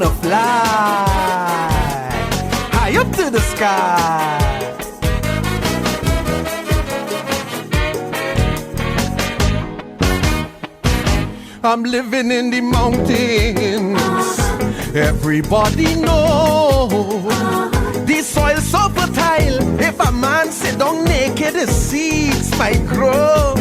wanna fly high up to the sky. I'm living in the mountains. Everybody know the soil so fertile. If a man sit down naked, the seeds might grow.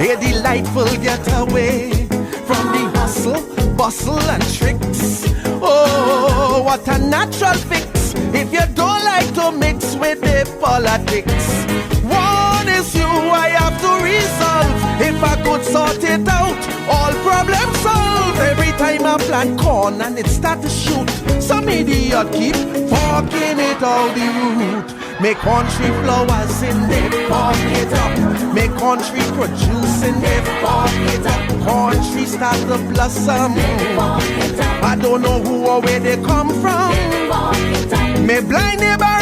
A delightful getaway from the hustle, bustle and tricks. Oh, what a natural fix if you don't like to mix with the politics. One issue I have to resolve. If I could sort it out, all problems solved. Every time I plant corn and it start to shoot, some idiot keep forking it out the root. Make country flowers in there, fork it up. Make country produce in there, fork it up. Country start to blossom. I don't know who or where they come from. Me blind neighbor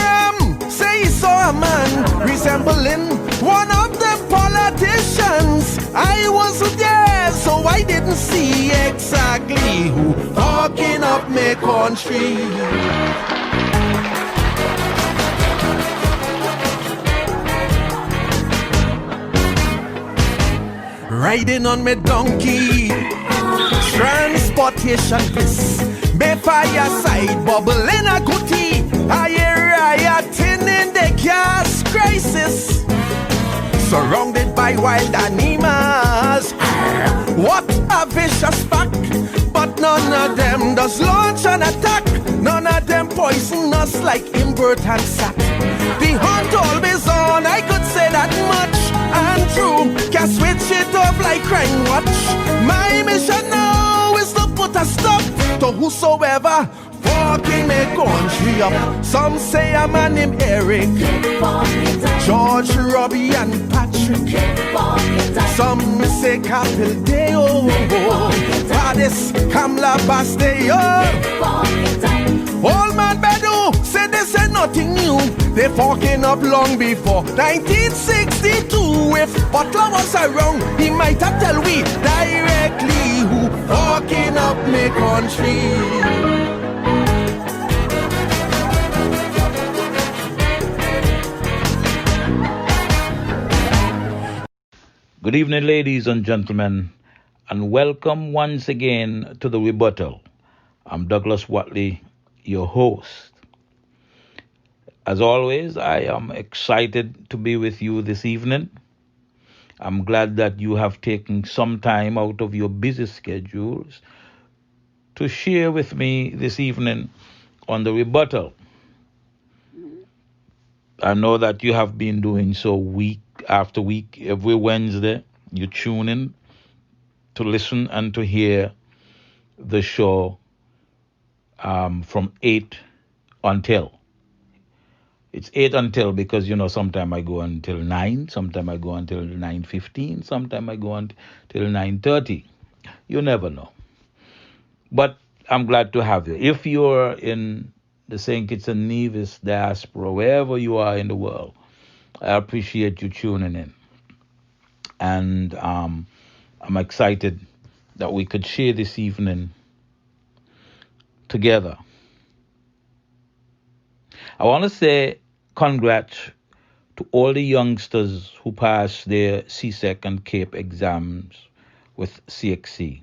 say he saw a man resembling one of the politicians. I wasn't there, so I didn't see exactly who talking up me country. Riding on me donkey, transportation bliss. Me fireside bubbling a goodie. I hear rioting in the gas crisis. Surrounded by wild animals. What a vicious pack. But none of them does launch an attack. None of them poison us like invert and sap. The hunt always on, I could say that much. And true, can switch it off like crime watch. My mission now is to put a stop to whosoever fucking me country up. Some say a man named Eric, George, Robbie and Patrick. Some say Capildeo, Fadis, Kamla Basteo. Old man Bedu said they said nothing new. They fucking up long before 1962. If Butler was around, he might have tell we directly who fucking up me country. Good evening, ladies and gentlemen, and welcome once again to the Rebuttal. I'm Douglas Wattley, your host. As always, I am excited to be with you this evening. I'm glad that you have taken some time out of your busy schedules to share with me this evening on the Rebuttal. I know that you have been doing so week after week. Every Wednesday, you tune in to listen and to hear the show from 8 until. It's 8 until because, sometime I go until 9, sometime I go until 9:15, sometime I go until 9:30. You never know. But I'm glad to have you. If you're in the St. Kitts and Nevis diaspora, wherever you are in the world, I appreciate you tuning in. And I'm excited that we could share this evening together. I want to say congrats to all the youngsters who passed their CSEC and CAPE exams with CXC.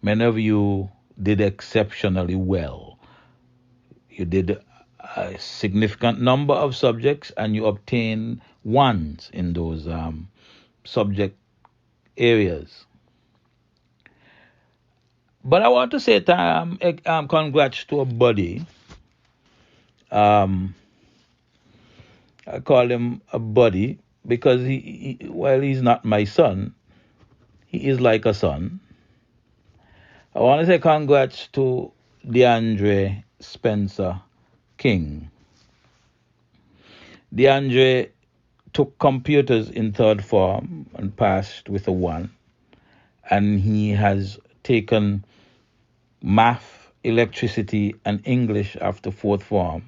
Many of you did exceptionally well. You did a significant number of subjects and you obtained ones in those subject areas. But I want to say congrats to a buddy. I call him a buddy because while he's not my son, he is like a son. I want to say congrats to DeAndre Spencer King. DeAndre took computers in third form and passed with a 1. And he has taken math, electricity, and English after fourth form.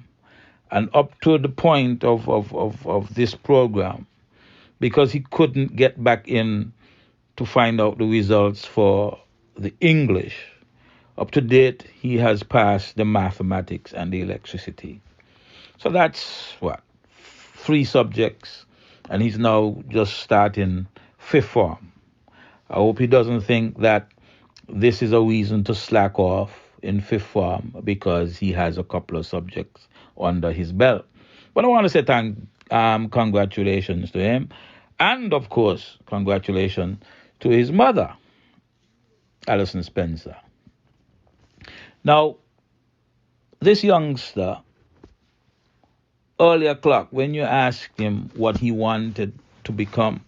And up to the point of this program, because he couldn't get back in to find out the results for the English, Up to date, he has passed the mathematics and the electricity. So that's what? 3 subjects, and he's now just starting 5th form. I hope he doesn't think that this is a reason to slack off in 5th form because he has a couple of subjects under his belt. But I want to say congratulations to him, and of course, congratulations to his mother, Alison Spencer. Now, this youngster, earlier clock, when you asked him what he wanted to become,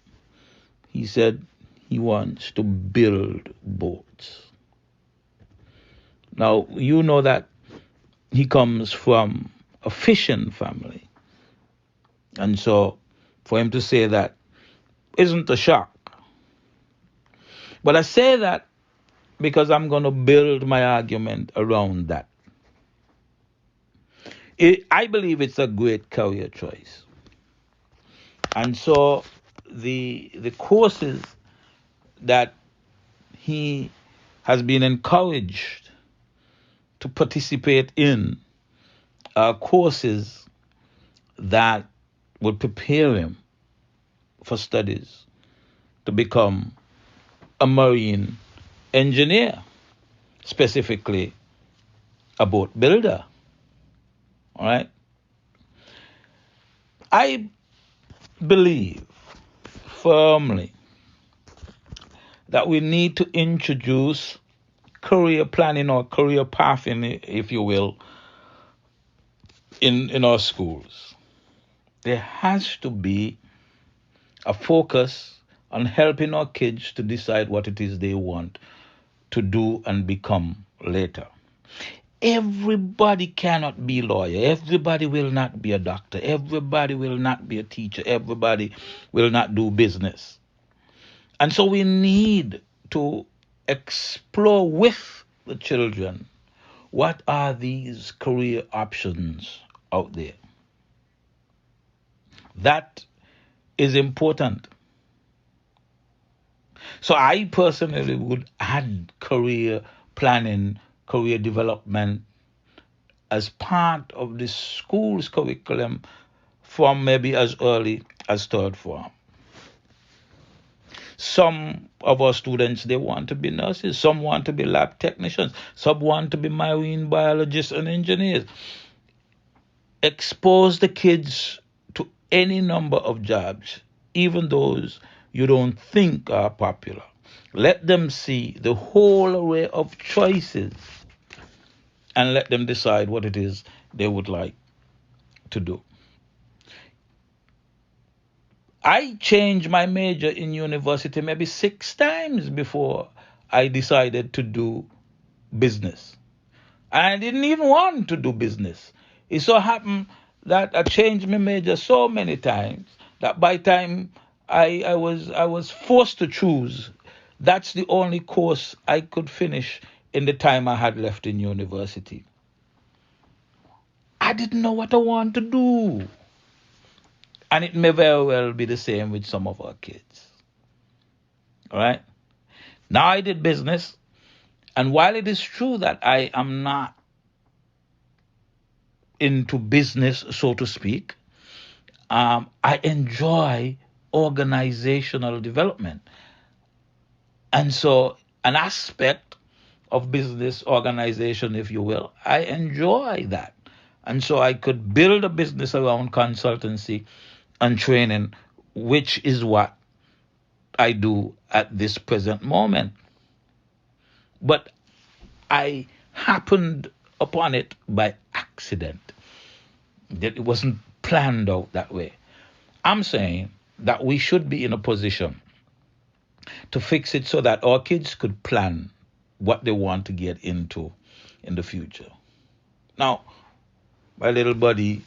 he said he wants to build boats. Now, you know that he comes from a fishing family. And so, for him to say that isn't a shock. But I say that because I'm going to build my argument around that. I believe it's a great career choice. And so the courses that he has been encouraged to participate in are courses that would prepare him for studies to become a marine engineer, specifically a boat builder. All right? I believe firmly that we need to introduce career planning or career pathing, if you will, in our schools. There has to be a focus on helping our kids to decide what it is they want to do and become later. Everybody cannot be a lawyer. Everybody will not be a doctor. Everybody will not be a teacher. Everybody will not do business. And so we need to explore with the children what are these career options out there. That is important. So I personally would add career planning, career development as part of the school's curriculum from maybe as early as 3rd form. Some of our students, they want to be nurses. Some want to be lab technicians. Some want to be marine biologists and engineers. Expose the kids to any number of jobs, even those you don't think are popular. Let them see the whole array of choices and let them decide what it is they would like to do. I changed my major in university maybe 6 times before I decided to do business. And I didn't even want to do business. It so happened that I changed my major so many times that by the time I was forced to choose, that's the only course I could finish in the time I had left in university. I didn't know what I wanted to do. And it may very well be the same with some of our kids. All right? Now I did business, and while it is true that I am not into business, so to speak, I enjoy organizational development. And so an aspect of business organization, if you will, I enjoy that. And so I could build a business around consultancy and training, which is what I do at this present moment. But I happened upon it by accident. That it wasn't planned out that way. I'm saying that we should be in a position to fix it so that our kids could plan what they want to get into in the future. Now, my little buddy,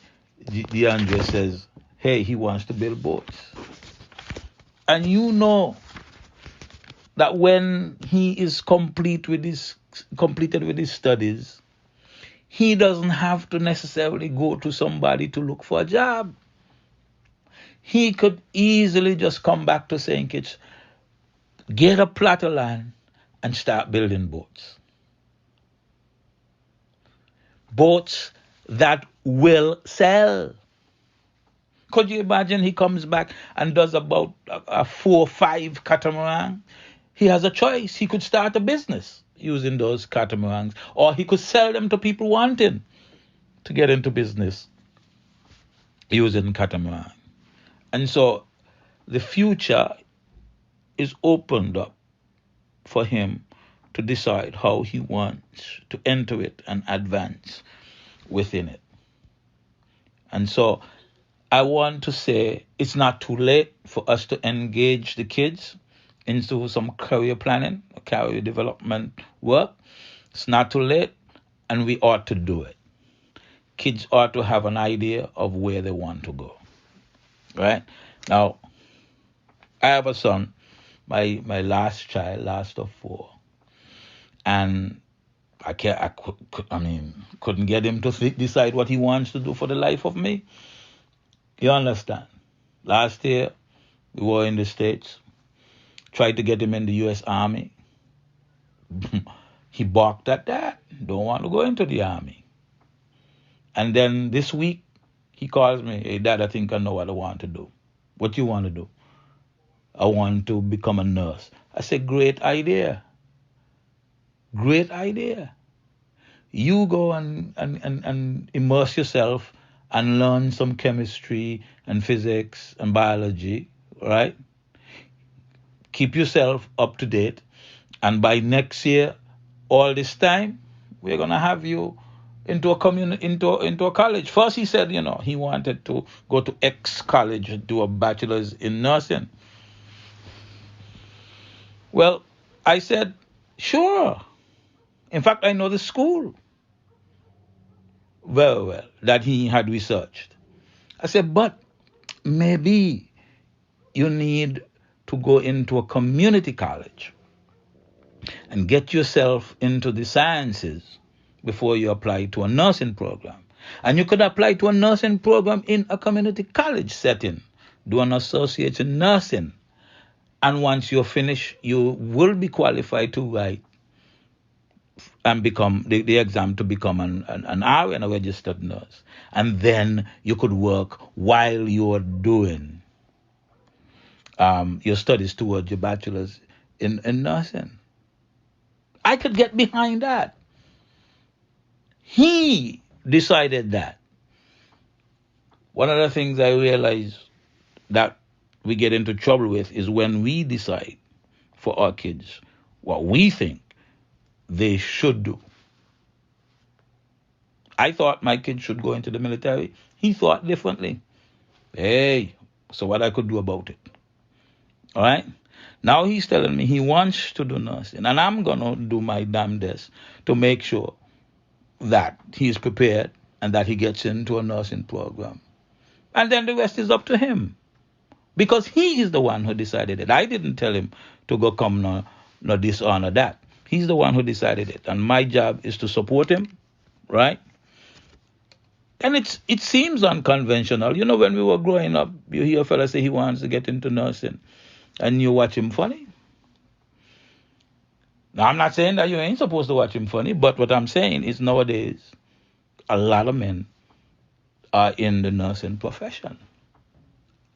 DeAndre, says, hey, he wants to build boats. And you know that when he is completed with his studies, he doesn't have to necessarily go to somebody to look for a job. He could easily just come back to St. Kitts, get a plot of land, and start building boats. boats that will sell. Could you imagine he comes back and does about a 4 or 5 catamaran? He has a choice. He could start a business using those catamarans, or he could sell them to people wanting to get into business using catamaran. And so the future is opened up for him to decide how he wants to enter it and advance within it. And so I want to say it's not too late for us to engage the kids into some career planning, career development work. It's not too late, and we ought to do it. Kids ought to have an idea of where they want to go. Right? Now, I have a son, my last child, last of 4, and couldn't get him to decide what he wants to do for the life of me. You understand? Last year, we were in the States, tried to get him in the U.S. Army. He balked at that, don't want to go into the Army. And then this week, he calls me, hey, Dad, I think I know what I want to do. What you want to do? I want to become a nurse. I said, great idea. Great idea. You go and immerse yourself and learn some chemistry and physics and biology, right? Keep yourself up to date. And by next year, all this time, we're going to have you into a college. First, he said, he wanted to go to X college and do a bachelor's in nursing. Well, I said, sure. In fact, I know the school very well that he had researched. I said, but maybe you need to go into a community college and get yourself into the sciences before you apply to a nursing program. And you could apply to a nursing program in a community college setting, do an associate in nursing. And once you're finished, you will be qualified to write and become the exam to become an RN, a registered nurse. And then you could work while you're doing your studies towards your bachelor's in nursing. I could get behind that. He decided that. One of the things I realized that we get into trouble with is when we decide for our kids what we think they should do. I thought my kids should go into the military. He thought differently. Hey, so what I could do about it? All right? Now he's telling me he wants to do nursing, and I'm going to do my damnedest to make sure that he's prepared and that he gets into a nursing program. And then the rest is up to him. Because he is the one who decided it. I didn't tell him to go come no this or no that. He's the one who decided it. And my job is to support him, right? And it seems unconventional. When we were growing up, you hear a fella say he wants to get into nursing, and you watch him funny. Now, I'm not saying that you ain't supposed to watch him funny, but what I'm saying is nowadays, a lot of men are in the nursing profession.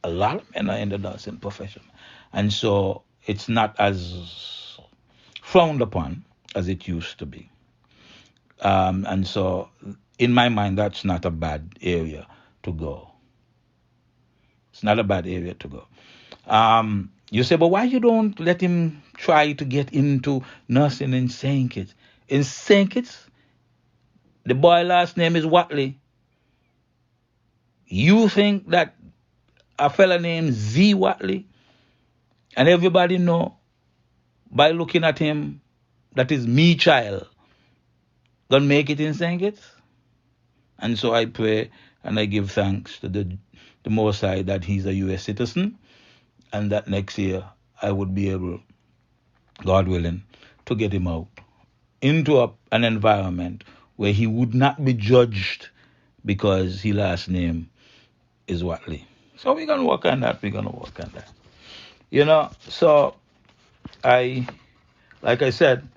A lot of men are in the nursing profession. And so it's not as frowned upon as it used to be. And so in my mind, that's not a bad area to go. It's not a bad area to go. You say, but why you don't let him try to get into nursing in St. Kitts? In St. Kitts, the boy last name is Wattley. You think that a fella named Z Wattley, and everybody know by looking at him that is me child, gonna make it in St. Kitts? And so I pray and I give thanks to the Most High that he's a U.S. citizen, and that next year I would be able, God willing, to get him out into an environment where he would not be judged because his last name is Wattley. So we're going to work on that. So like I said,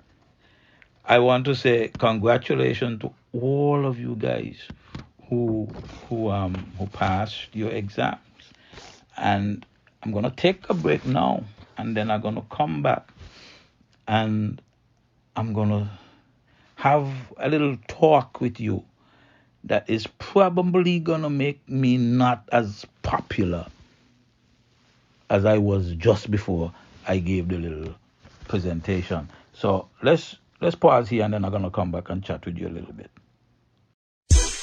I want to say congratulations to all of you guys who passed your exams. And I'm gonna take a break now, and then I'm gonna come back, and I'm gonna have a little talk with you that is probably gonna make me not as popular as I was just before I gave the little presentation. So let's pause here, and then I'm gonna come back and chat with you a little bit.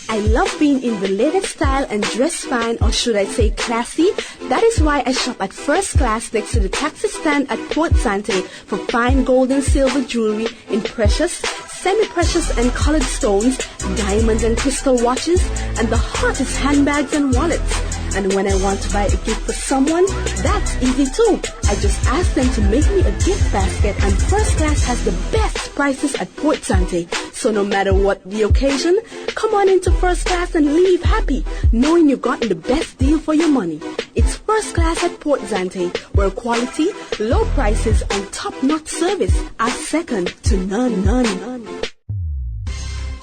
I love being in the latest style and dress fine, or should I say classy. That is why I shop at First Class next to the taxi stand at Port Sante for fine gold and silver jewelry in precious, semi-precious and colored stones, diamonds and crystal watches, and the hottest handbags and wallets. And when I want to buy a gift for someone, that's easy too. I just ask them to make me a gift basket, and First Class has the best prices at Port Sante. So no matter what the occasion, come on into First Class and leave happy, knowing you've gotten the best deal for your money. It's First Class at Port Sante, where quality, low prices, and top-notch service are second to none.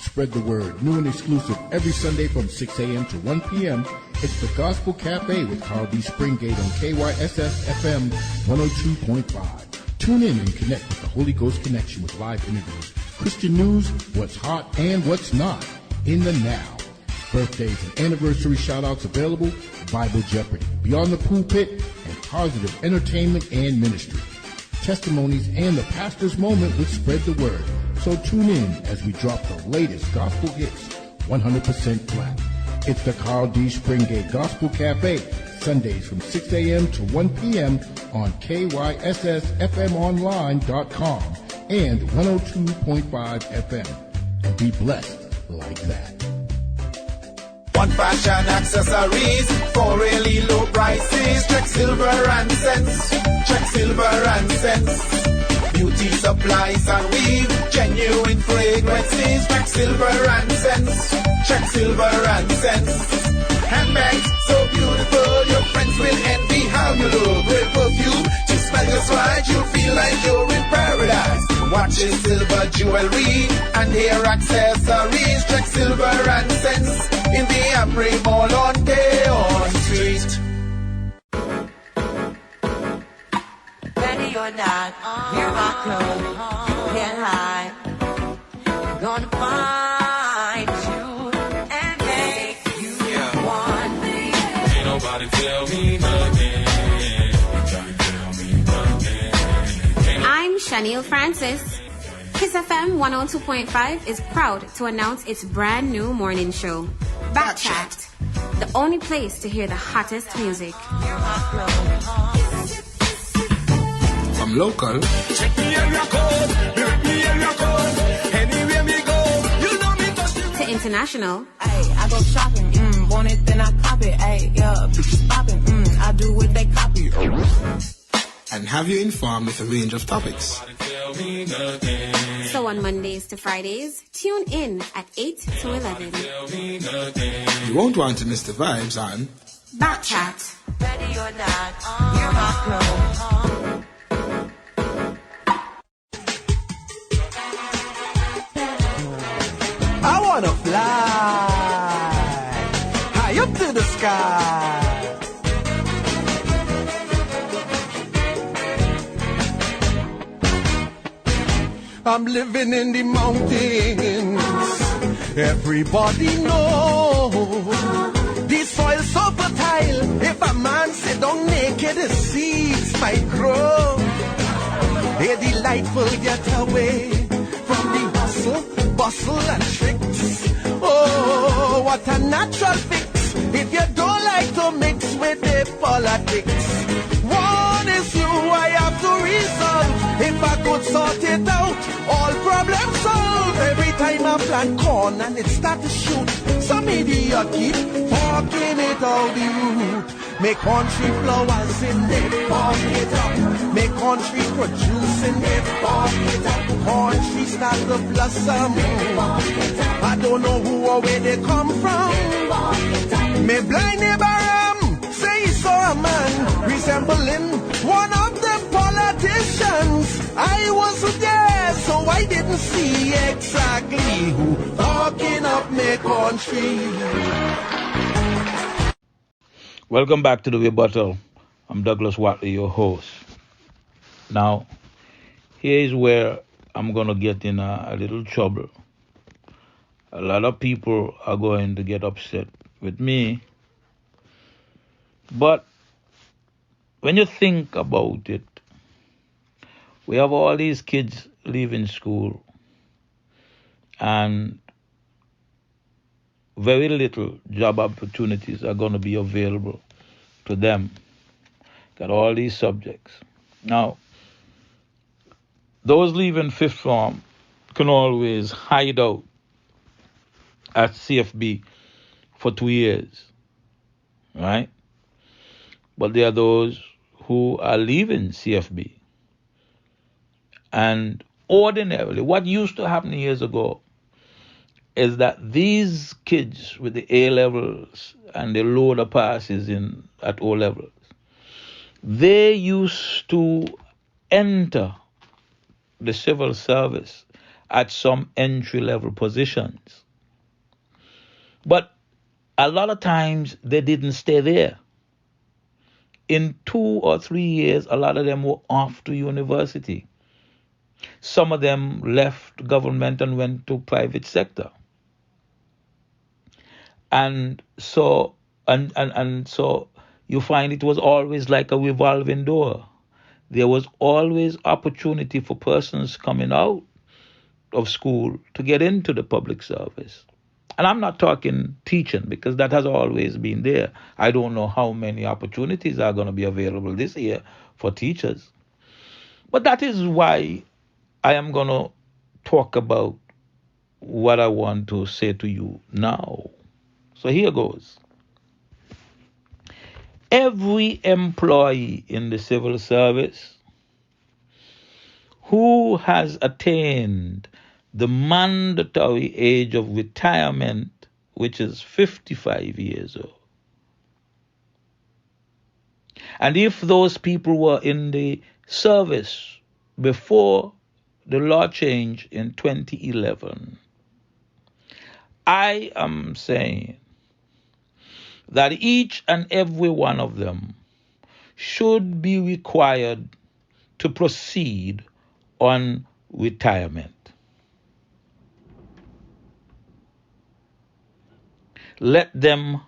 Spread the word. New and exclusive every Sunday from 6 a.m. to 1 p.m. It's the Gospel Cafe with Carl D. Springate on KYSS FM 102.5. Tune in and connect with the Holy Ghost Connection with live interviews, Christian news, what's hot and what's not in the now. Birthdays and anniversary shout-outs available, Bible Jeopardy, Beyond the Pulpit, and positive entertainment and ministry. Testimonies and the pastor's moment with Spread the Word. So tune in as we drop the latest gospel hits, 100% flat. It's the Carl D. Springate Gospel Cafe, Sundays from 6 a.m. to 1 p.m. on KYSSFMonline.com and 102.5 FM. And be blessed like that. One fashion accessories for really low prices. Check silver and cents. Check silver and cents. Beauty supplies and weave, genuine fragrances. Check silver and cents. Check silver and cents. Handbags so beautiful, your friends will envy how you look. Great perfume, just smell just right, you'll feel like you're in paradise. Watches, silver jewelry, and hair accessories. Check silver and cents in the Amri Mall on Keon Street. Ready or not, hear my clothes, can't hide. Gonna find you and make you want me. Ain't nobody tell me nothing. I'm Shaniel Francis. Kyssfm 102.5 is proud to announce its brand new morning show, Backchat, the only place to hear the hottest music. I'm local. Check me area code, me area code. Anywhere me go, you know me touch the... To international. Ay, I go shopping, want it then I cop it. Ay, yeah, bitches popping, I do what they copy. And have you informed with a range of topics. So on Mondays to Fridays, tune in at 8 to 11. You won't want to miss the vibes on Backchat. Ready or not, hear my clothes. I wanna fly high up to the sky. I'm living in the mountains. Everybody knows the soil so fertile. If a man sit down naked, the seeds might grow. A delightful getaway from the hustle, bustle and tricks. Oh, what a natural fix if you don't like to mix with the politics. One issue I have to resolve. If I could sort it out, all problems solved. Every time I plant corn and it start to shoot, some idiot keep talking it out the root. Make country flowers in it, bark it up. Make country produce in it, bark it up. Country start to blossom. I don't know who or where they come from. Me blind neighbor say he saw a man resembling one of them politicians. I wasn't there, so I didn't see exactly who walking up my country. Welcome back to the Rebuttal. I'm Douglas Wattley, your host. Now, here is where I'm going to get in a little trouble. A lot of people are going to get upset with me. But when you think about it, we have all these kids leaving school and very little job opportunities are going to be available to them. Got all these subjects. Now, those leaving fifth form can always hide out at CFB for 2 years, right? But there are those who are leaving CFB. And ordinarily, what used to happen years ago is that these kids with the A levels and the lower passes at O levels, they used to enter the civil service at some entry-level positions. But a lot of times they didn't stay there. In 2 or 3 years, a lot of them were off to university. Some of them left government and went to private sector. And so you find it was always like a revolving door. There was always opportunity for persons coming out of school to get into the public service. And I'm not talking teaching because that has always been there. I don't know how many opportunities are going to be available this year for teachers. But that is why I am going to talk about what I want to say to you now. So here goes. Every employee in the civil service who has attained the mandatory age of retirement, which is 55 years old. And if those people were in the service before the law change in 2011, I am saying that each and every one of them should be required to proceed on retirement. Let them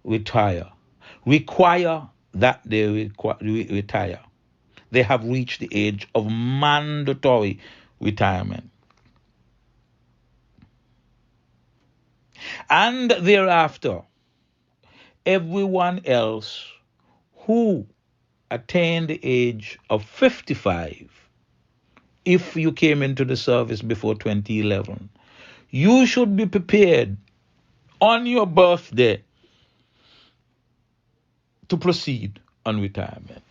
retire. Require that they retire. They have reached the age of mandatory retirement. And thereafter, everyone else who attained the age of 55, if you came into the service before 2011, you should be prepared on your birthday to proceed on retirement.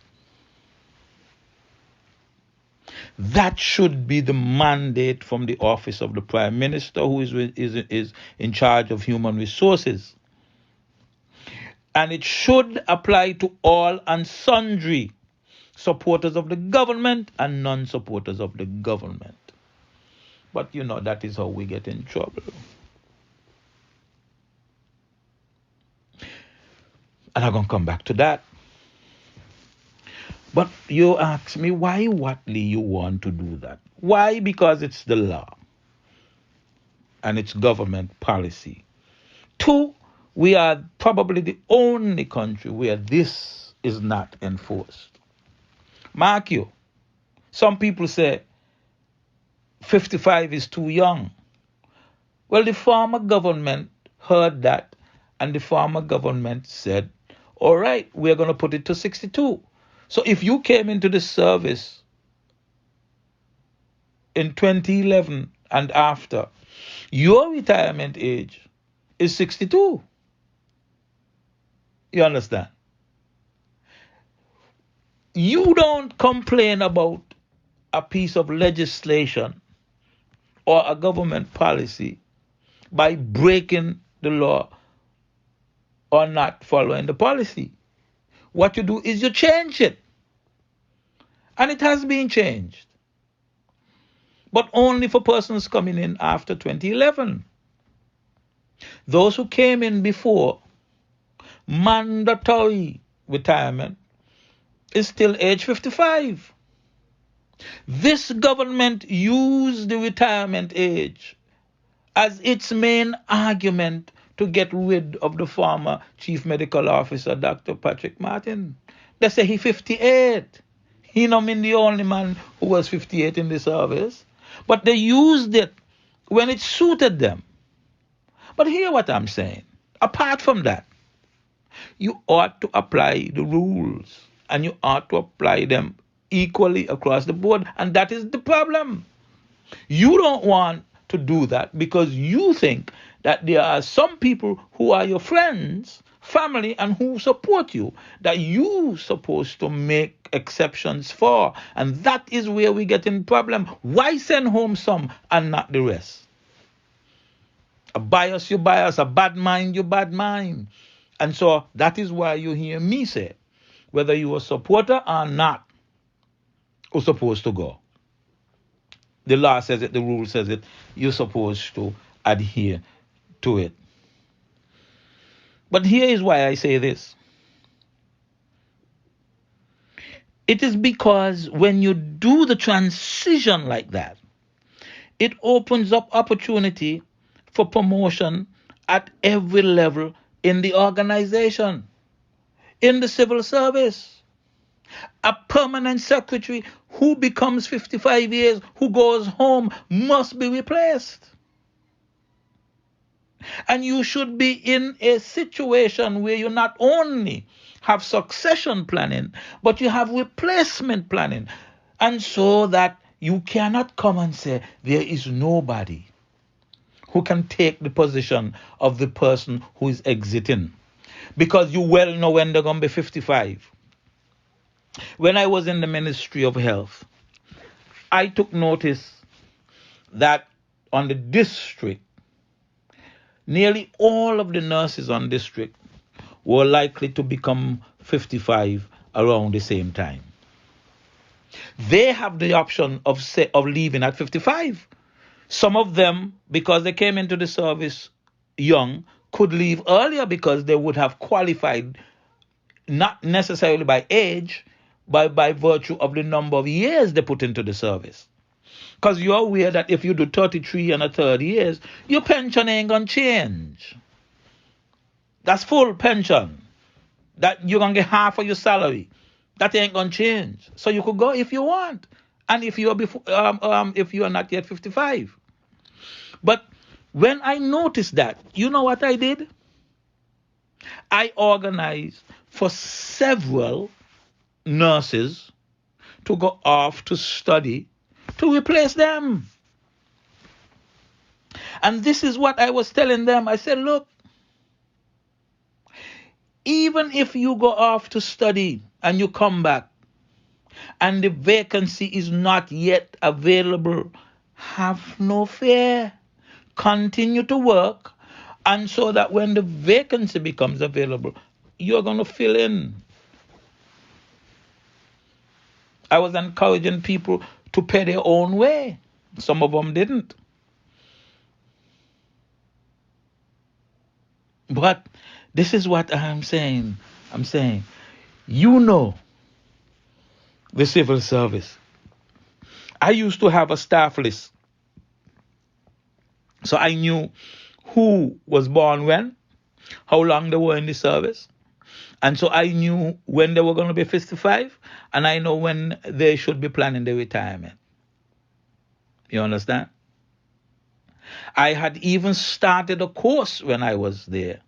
That should be the mandate from the office of the Prime Minister, who is in charge of human resources. And it should apply to all and sundry supporters of the government and non-supporters of the government. But that is how we get in trouble. And I'm going to come back to that. But you ask me, why, Wattley, you want to do that? Why? Because it's the law. And it's government policy. 2, we are probably the only country where this is not enforced. Mark you, some people say 55 is too young. Well, the former government heard that, and the former government said, all right, we're going to put it to 62. So if you came into the service in 2011 and after, your retirement age is 62. You understand? You don't complain about a piece of legislation or a government policy by breaking the law or not following the policy. What you do is you change it. And it has been changed. but only for persons coming in after 2011. Those who came in before mandatory retirement is still age 55. This government used the retirement age as its main argument to get rid of the former Chief Medical Officer, Dr. Patrick Martin. They say he's 58. He not mean the only man who was 58 in the service. But they used it when it suited them. But hear what I'm saying. Apart from that, you ought to apply the rules, and you ought to apply them equally across the board. And that is the problem. You don't want to do that because you think that there are some people who are your friends, family, and who support you, that you're supposed to make exceptions for. And that is where we get in problem. Why send home some and not the rest? A bias, you bias. A bad mind, you bad mind. And so that is why you hear me say, whether you are a supporter or not, you're supposed to go. The law says it, the rule says it, you're supposed to adhere to it. But here is why I say this. It is because when you do the transition like that, it opens up opportunity for promotion at every level in the organization, in the civil service. A permanent secretary who becomes 55 years, who goes home, must be replaced. And you should be in a situation where you not only have succession planning, but you have replacement planning. And so that you cannot come and say, there is nobody who can take the position of the person who is exiting. Because you well know when they're going to be 55. When I was in the Ministry of Health, I took notice that on the district, nearly all of the nurses on district were likely to become 55 around the same time. They have the option of leaving at 55. Some of them, because they came into the service young, could leave earlier because they would have qualified, not necessarily by age, but by virtue of the number of years they put into the service. Because you're aware that if you do 33 and a third years, your pension ain't going to change. That's full pension. That you're going to get half of your salary. That ain't going to change. So you could go if you want. And if you are not yet 55. But when I noticed that, you know what I did? I organized for several nurses to go off to study to replace them. And this is what I was telling them. I said, look, even if you go off to study and you come back and the vacancy is not yet available, have no fear. Continue to work, and so that when the vacancy becomes available, you're going to fill in. I was encouraging people to pay their own way. Some of them didn't. But this is what I'm saying. I'm saying, you know, the civil service. I used to have a staff list. So I knew who was born when, how long they were in the service. And so I knew when they were going to be 55, and I know when they should be planning their retirement. You understand? I had even started a course when I was there.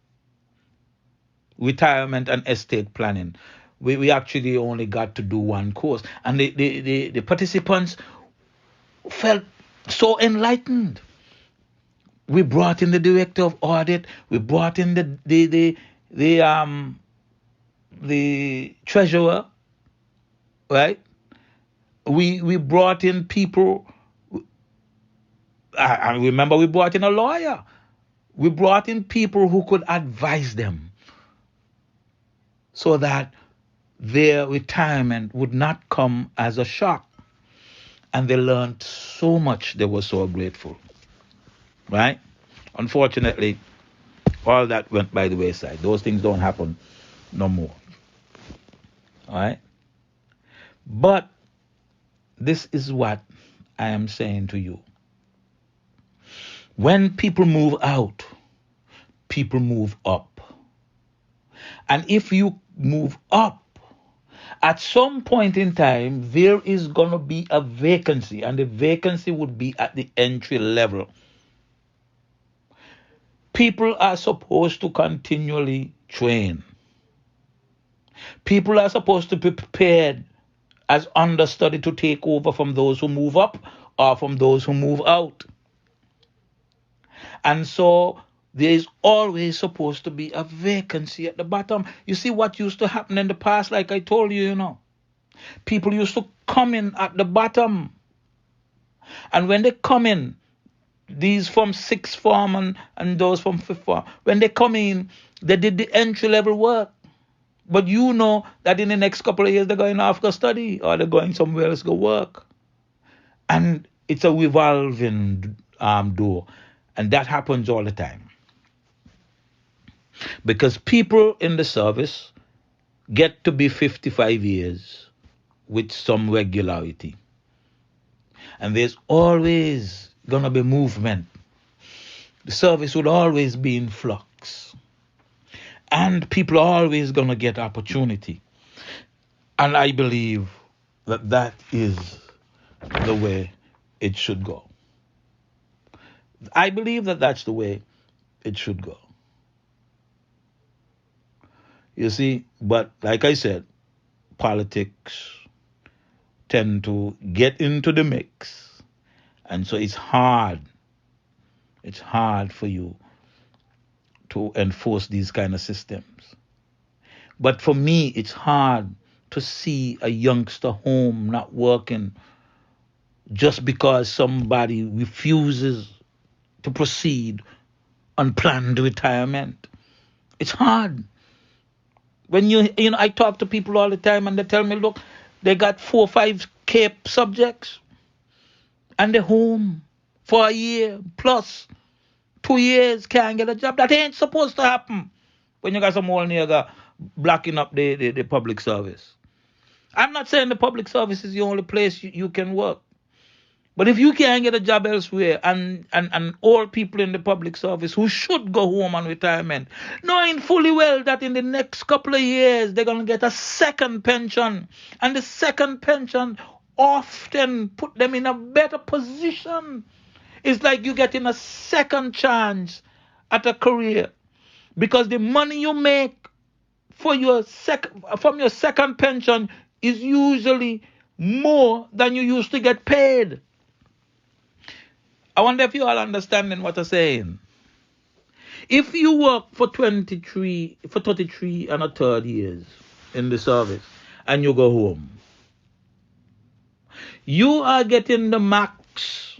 Retirement and estate planning. We actually only got to do one course. And the participants felt so enlightened. We brought in the director of audit. We brought in the treasurer, right? We brought in people. I remember we brought in a lawyer. We brought in people who could advise them so that their retirement would not come as a shock. And they learned so much they were so grateful, right? Unfortunately, all that went by the wayside. Those things don't happen no more, all right? But this is what I am saying to you. When people move out, people move up. And if you move up, at some point in time, there is going to be a vacancy, and the vacancy would be at the entry level. People are supposed to continually train. People are supposed to be prepared as understudy to take over from those who move up or from those who move out. And so there is always supposed to be a vacancy at the bottom. You see what used to happen in the past, like I told you, people used to come in at the bottom. And when they come in, these from sixth form and those from fifth form, when they come in, they did the entry level work. But you know that in the next couple of years, they're going off to study or they're going somewhere else to work. And it's a revolving door. And that happens all the time. Because people in the service get to be 55 years with some regularity. And there's always going to be movement. The service will always be in flux. And people are always going to get opportunity. And I believe that that is the way it should go. I believe that that's the way it should go. You see, but like I said, politics tend to get into the mix. And so it's hard. It's hard for you to enforce these kind of systems. But for me, it's hard to see a youngster home not working just because somebody refuses to proceed on planned retirement. It's hard. When I talk to people all the time and they tell me, look, they got 4 or 5 CAPE subjects and they're home for a year plus 2 years, can't get a job. That ain't supposed to happen when you got some old nigga blocking up the public service. I'm not saying the public service is the only place you can work. But if you can't get a job elsewhere and all people in the public service who should go home on retirement, knowing fully well that in the next couple of years they're going to get a second pension, and the second pension often put them in a better position. It's like you getting a second chance at a career because the money you make from your second pension is usually more than you used to get paid. I wonder if you all understanding what I'm saying. If you work for 33 and a third years in the service and you go home, you are getting the max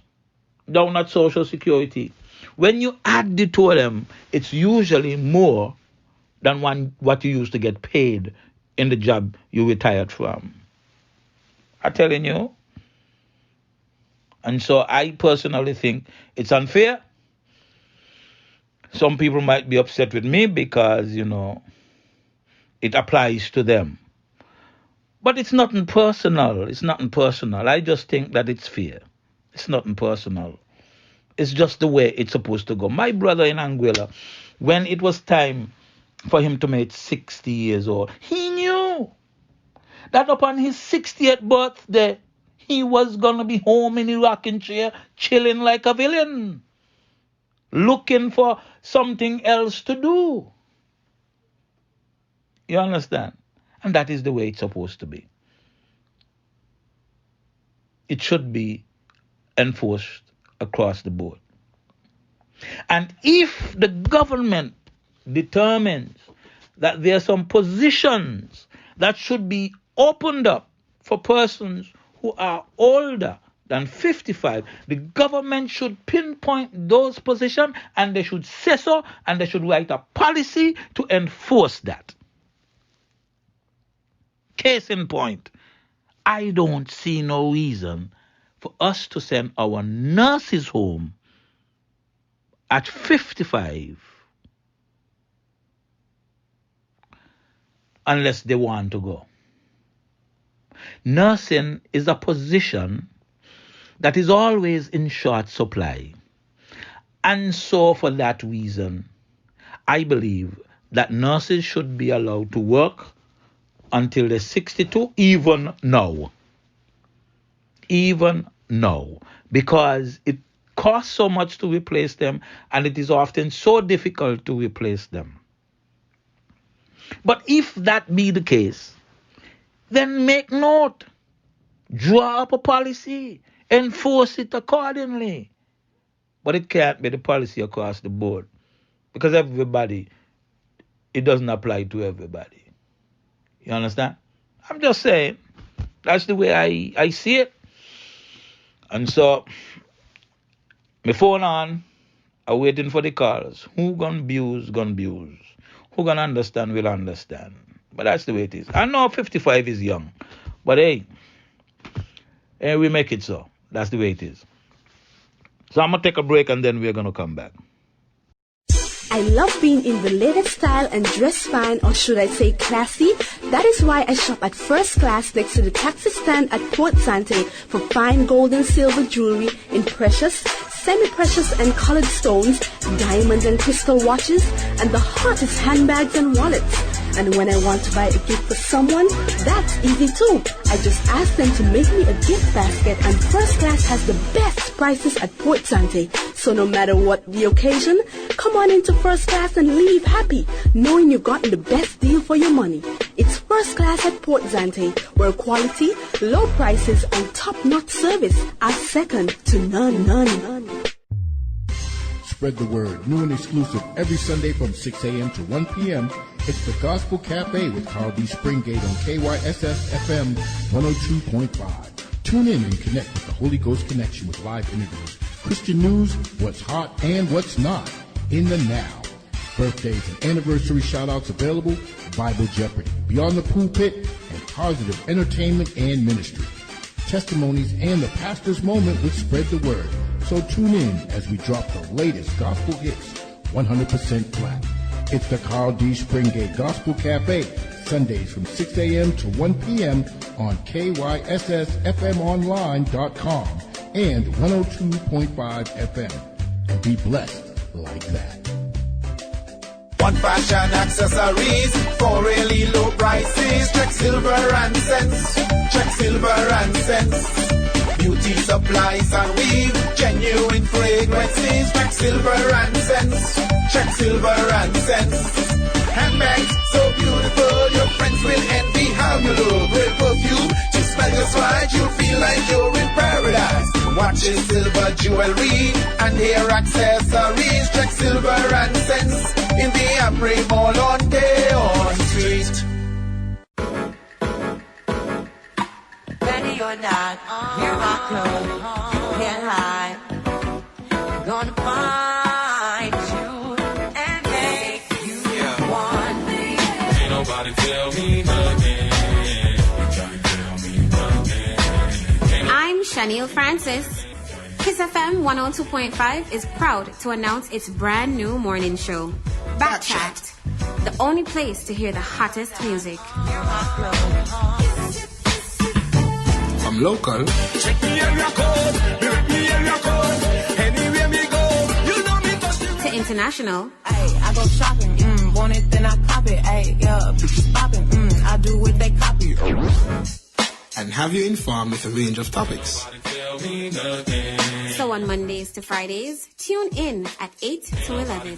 down at Social Security. When you add the two of them, it's usually more than what you used to get paid in the job you retired from. I'm telling you. And so I personally think it's unfair. Some people might be upset with me because, it applies to them. But it's nothing personal. It's nothing personal. I just think that it's fair. It's nothing personal. It's just the way it's supposed to go. My brother in Anguilla, when it was time for him to make 60 years old, he knew that upon his 60th birthday, he was going to be home in a rocking chair, chilling like a villain, looking for something else to do. You understand? And that is the way it's supposed to be. It should be enforced across the board. And if the government determines that there are some positions that should be opened up for persons who are older than 55, the government should pinpoint those positions and they should say so, and they should write a policy to enforce that. Case in point, I don't see no reason for us to send our nurses home at 55 unless they want to go. Nursing is a position that is always in short supply. And so for that reason, I believe that nurses should be allowed to work until they're 62, even now. Even now. Because it costs so much to replace them, and it is often so difficult to replace them. But if that be the case, then make note, draw up a policy, enforce it accordingly. But it can't be the policy across the board, because everybody, it doesn't apply to everybody. You understand? I'm just saying, that's the way I see it. And so, my phone on, I'm waiting for the calls. Who gonna abuse, gonna abuse. Who gonna understand, will understand. But that's the way it is. I know 55 is young, but hey, we make it so. That's the way it is. So I'm going to take a break and then we're going to come back. I love being in the latest style and dress fine, or should I say classy. That is why I shop at First Class next to the taxi stand at Port Sante for fine gold and silver jewelry in precious, semi-precious and colored stones, diamond and crystal watches, and the hottest handbags and wallets. And when I want to buy a gift for someone, that's easy too. I just ask them to make me a gift basket, and First Class has the best prices at Port Sante. So no matter what the occasion, come on into First Class and leave happy, knowing you've gotten the best deal for your money. It's First Class at Port Sante, where quality, low prices, and top-notch service are second to none. Spread the word. New and exclusive every Sunday from 6 a.m. to 1 p.m. It's the Gospel Cafe with Carl D. Springate on KYSS FM 102.5. Tune in and connect with the Holy Ghost Connection with live interviews, Christian news, what's hot and what's not in the now. Birthdays and anniversary shout-outs available, Bible Jeopardy, Beyond the Pulpit, and positive entertainment and ministry. Testimonies and the pastor's moment with Spread the Word. So tune in as we drop the latest gospel hits, 100% flat. It's the Carl D. Springate Gospel Cafe, Sundays from 6 a.m. to 1 p.m. on KYSSFMonline.com and 102.5 FM. And be blessed like that. One fashion accessories for really low prices. Check silver and cents. Check silver and cents. Beauty supplies and weave, genuine fragrances. Check silver and cents. Check silver and cents. Handbags so beautiful, your friends will envy how you look. Real perfume, just smell your swag, you'll feel like you're in paradise. Watches, silver jewelry, and hair accessories. Check silver and cents in the Amri Mall on Deon Street. Ready or not, you're my clothes, you can't hide. Gonna find you and make you want me. Ain't nobody tell me nothing. I'm Shaniel Francis. Kyssfm 102.5 is proud to announce its brand new morning show, Backchat, the only place to hear the hottest music. I'm local. Check me area code. Me area code. Anywhere me go, you know me touch the To international. Ay, I go shopping, want it then I cop it. Ay, yeah, bitches popping, I do what they copy. and have you informed with a range of topics. So on Mondays to Fridays, tune in at 8 to 11.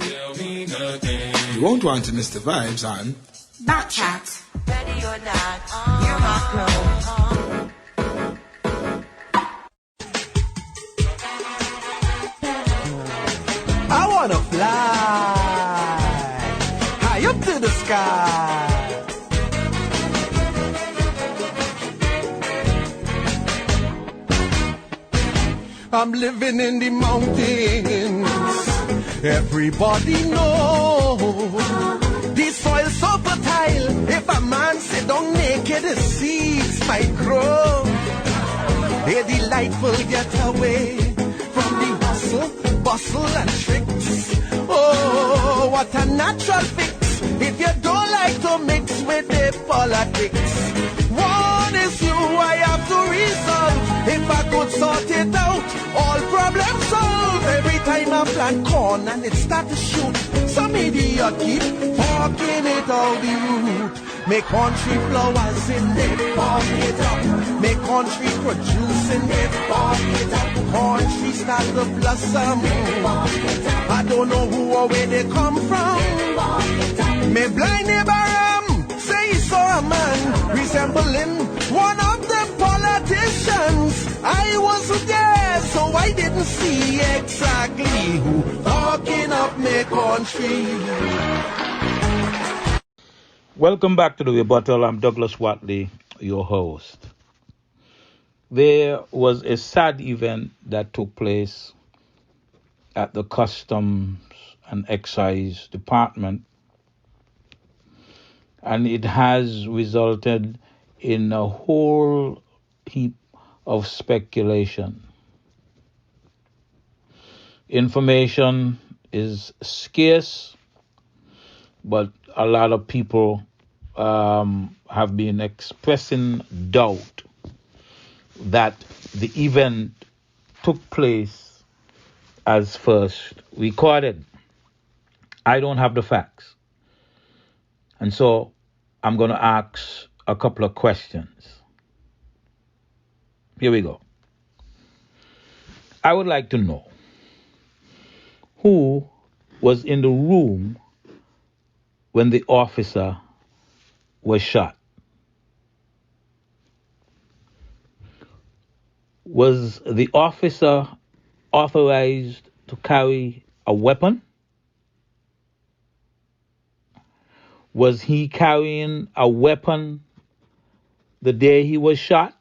You won't want to miss the vibes on Backchat. Ready or not, you're my clothes. I wanna fly high up to the sky. I'm living in the mountains. Everybody knows the soil so fertile. If a man sit down naked, the seeds might grow. A delightful getaway from the hustle, bustle and tricks. Oh, what a natural fix if you don't like to mix with the politics. One issue I have to resolve. If I could sort it out, all problems solved. Every time I plant corn and it start to shoot, some idiot keep talking it out the root. Make country flowers in it, bark it up. Make country producing it, bark it up. Country start to blossom. I don't know who or where they come from. Me blind neighbor say he saw a man resembling one of the politicians. I wasn't there, so I didn't see exactly who talking up me country. Welcome back to the Rebuttal. I'm Douglas Wattley, your host. There was a sad event that took place at the Customs and Excise Department, and it has resulted in a whole heap of speculation. Information is scarce, but a lot of people have been expressing doubt that the event took place as first recorded. I don't have the facts. And so I'm going to ask a couple of questions. Here we go. I would like to know who was in the room when the officer was shot. Was the officer authorized to carry a weapon? Was he carrying a weapon the day he was shot?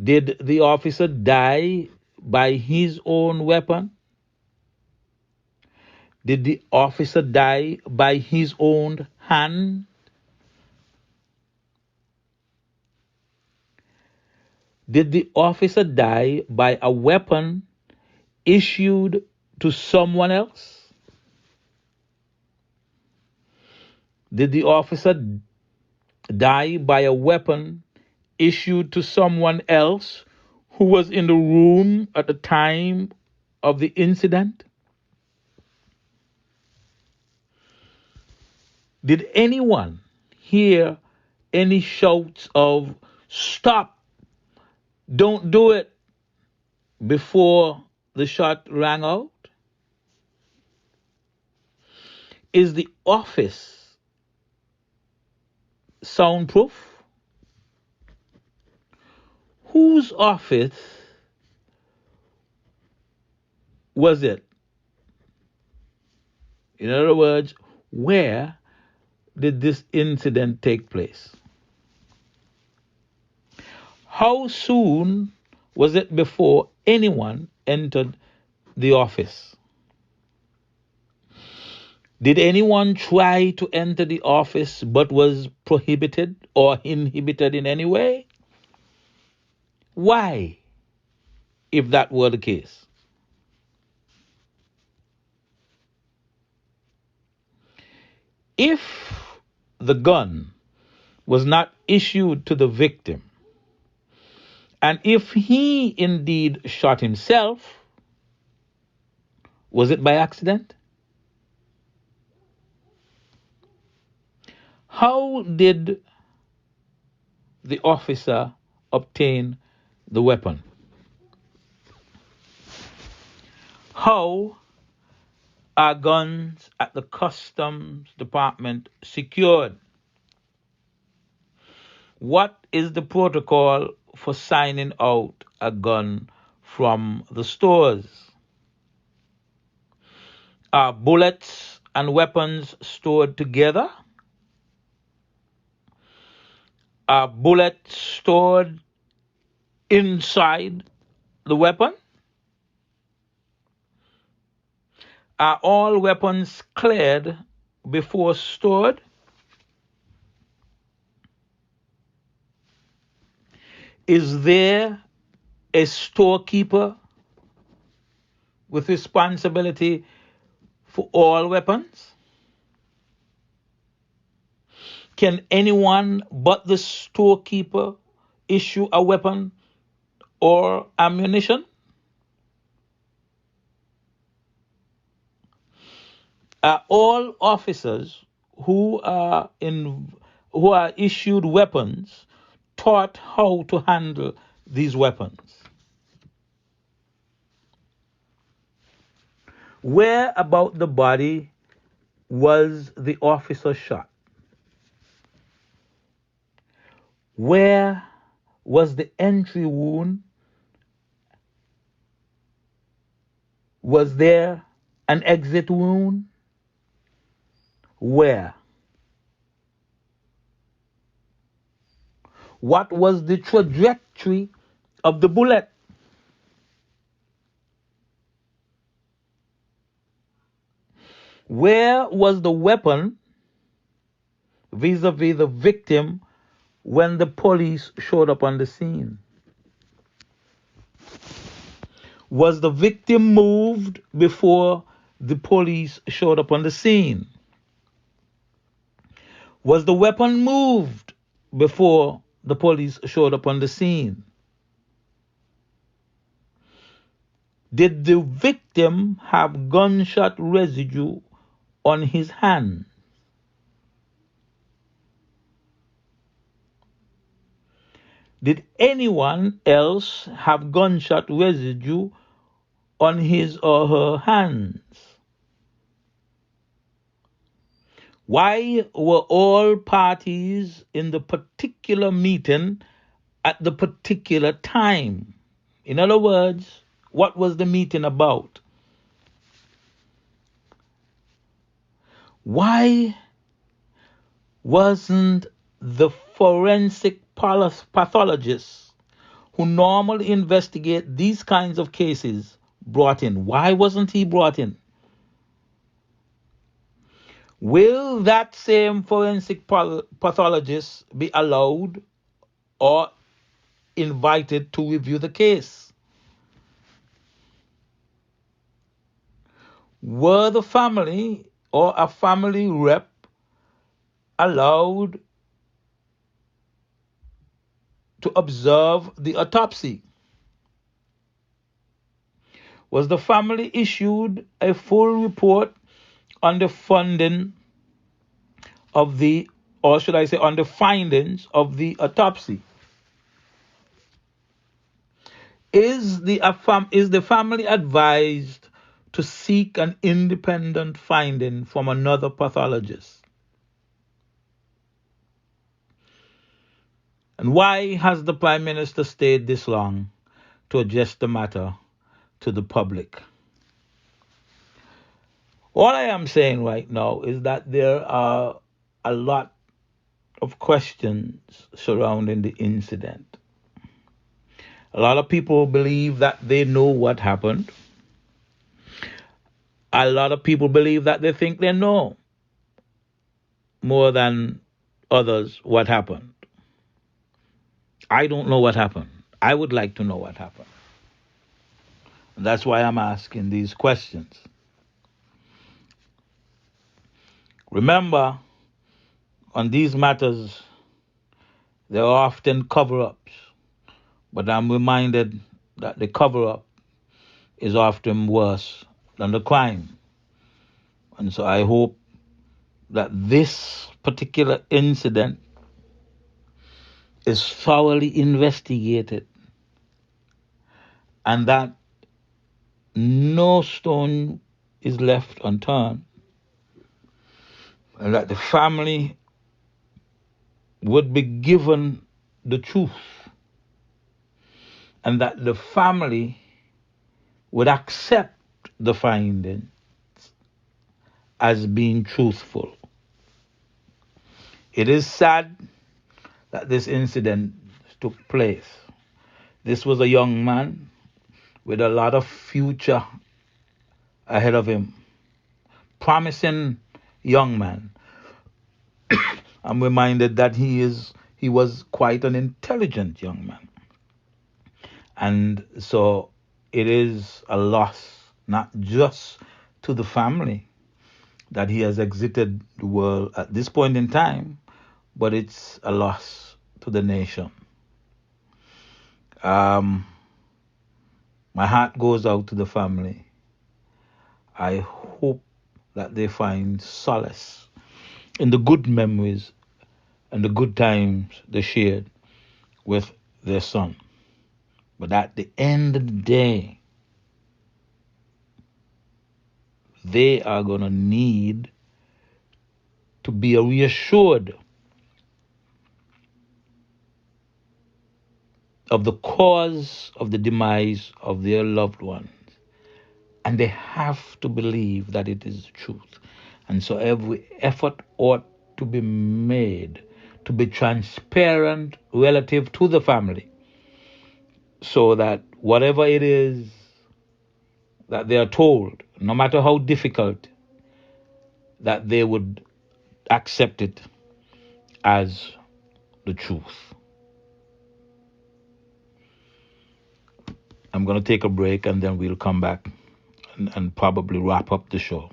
Did the officer die by his own weapon? Did the officer die by his own hand? Did the officer die by a weapon issued to someone else? Did the officer die by a weapon issued to someone else who was in the room at the time of the incident? Did anyone hear any shouts of "Stop! Don't do it!" before the shot rang out? Is the office soundproof? Whose office was it? In other words, where did this incident take place? How soon was it before anyone entered the office? Did anyone try to enter the office but was prohibited or inhibited in any way? Why, if that were the case? If the gun was not issued to the victim, and if he indeed shot himself, was it by accident? How did the officer obtain the weapon? How are guns at the Customs Department secured? What is the protocol for signing out a gun from the stores? Are bullets and weapons stored together? Are bullets stored inside the weapon? Are all weapons cleared before stored? Is there a storekeeper with responsibility for all weapons? Can anyone but the storekeeper issue a weapon or ammunition? Are all officers who are issued weapons taught how to handle these weapons? Where about the body was the officer shot? Where was the entry wound? Was there an exit wound? Where? What was the trajectory of the bullet? Where was the weapon vis-a-vis the victim when the police showed up on the scene? Was the victim moved before the police showed up on the scene? Was the weapon moved before the police showed up on the scene? Did the victim have gunshot residue on his hand? Did anyone else have gunshot residue on his or her hands? Why were all parties in the particular meeting at the particular time? In other words, what was the meeting about? Why wasn't the forensic pathologist who normally investigate these kinds of cases brought in? Why wasn't he brought in? Will that same forensic pathologist be allowed or invited to review the case? Were the family or a family rep allowed to observe the autopsy? Was the family issued a full report on the funding of the, or should I say, on the findings of the autopsy? Is the family advised to seek an independent finding from another pathologist? And why has the Prime Minister stayed this long to address the matter to the public? All I am saying right now is that there are a lot of questions surrounding the incident. A lot of people believe that they know what happened. A lot of people believe that they think they know more than others what happened. I don't know what happened. I would like to know what happened. And that's why I'm asking these questions. Remember, on these matters, there are often cover-ups, but I'm reminded that the cover-up is often worse than the crime. And so I hope that this particular incident is thoroughly investigated and that no stone is left unturned, and that the family would be given the truth, and that the family would accept the findings as being truthful. It is sad that this incident took place. This was a young man with a lot of future ahead of him. Promising young man. I'm reminded that he was quite an intelligent young man. And so it is a loss, not just to the family that he has exited the world at this point in time, but it's a loss to the nation. My heart goes out to the family. I hope that they find solace in the good memories and the good times they shared with their son. But at the end of the day, they are going to need to be reassured of the cause of the demise of their loved ones. And they have to believe that it is the truth. And so every effort ought to be made to be transparent relative to the family, so that whatever it is that they are told, no matter how difficult, that they would accept it as the truth. I'm going to take a break and then we'll come back and probably wrap up the show.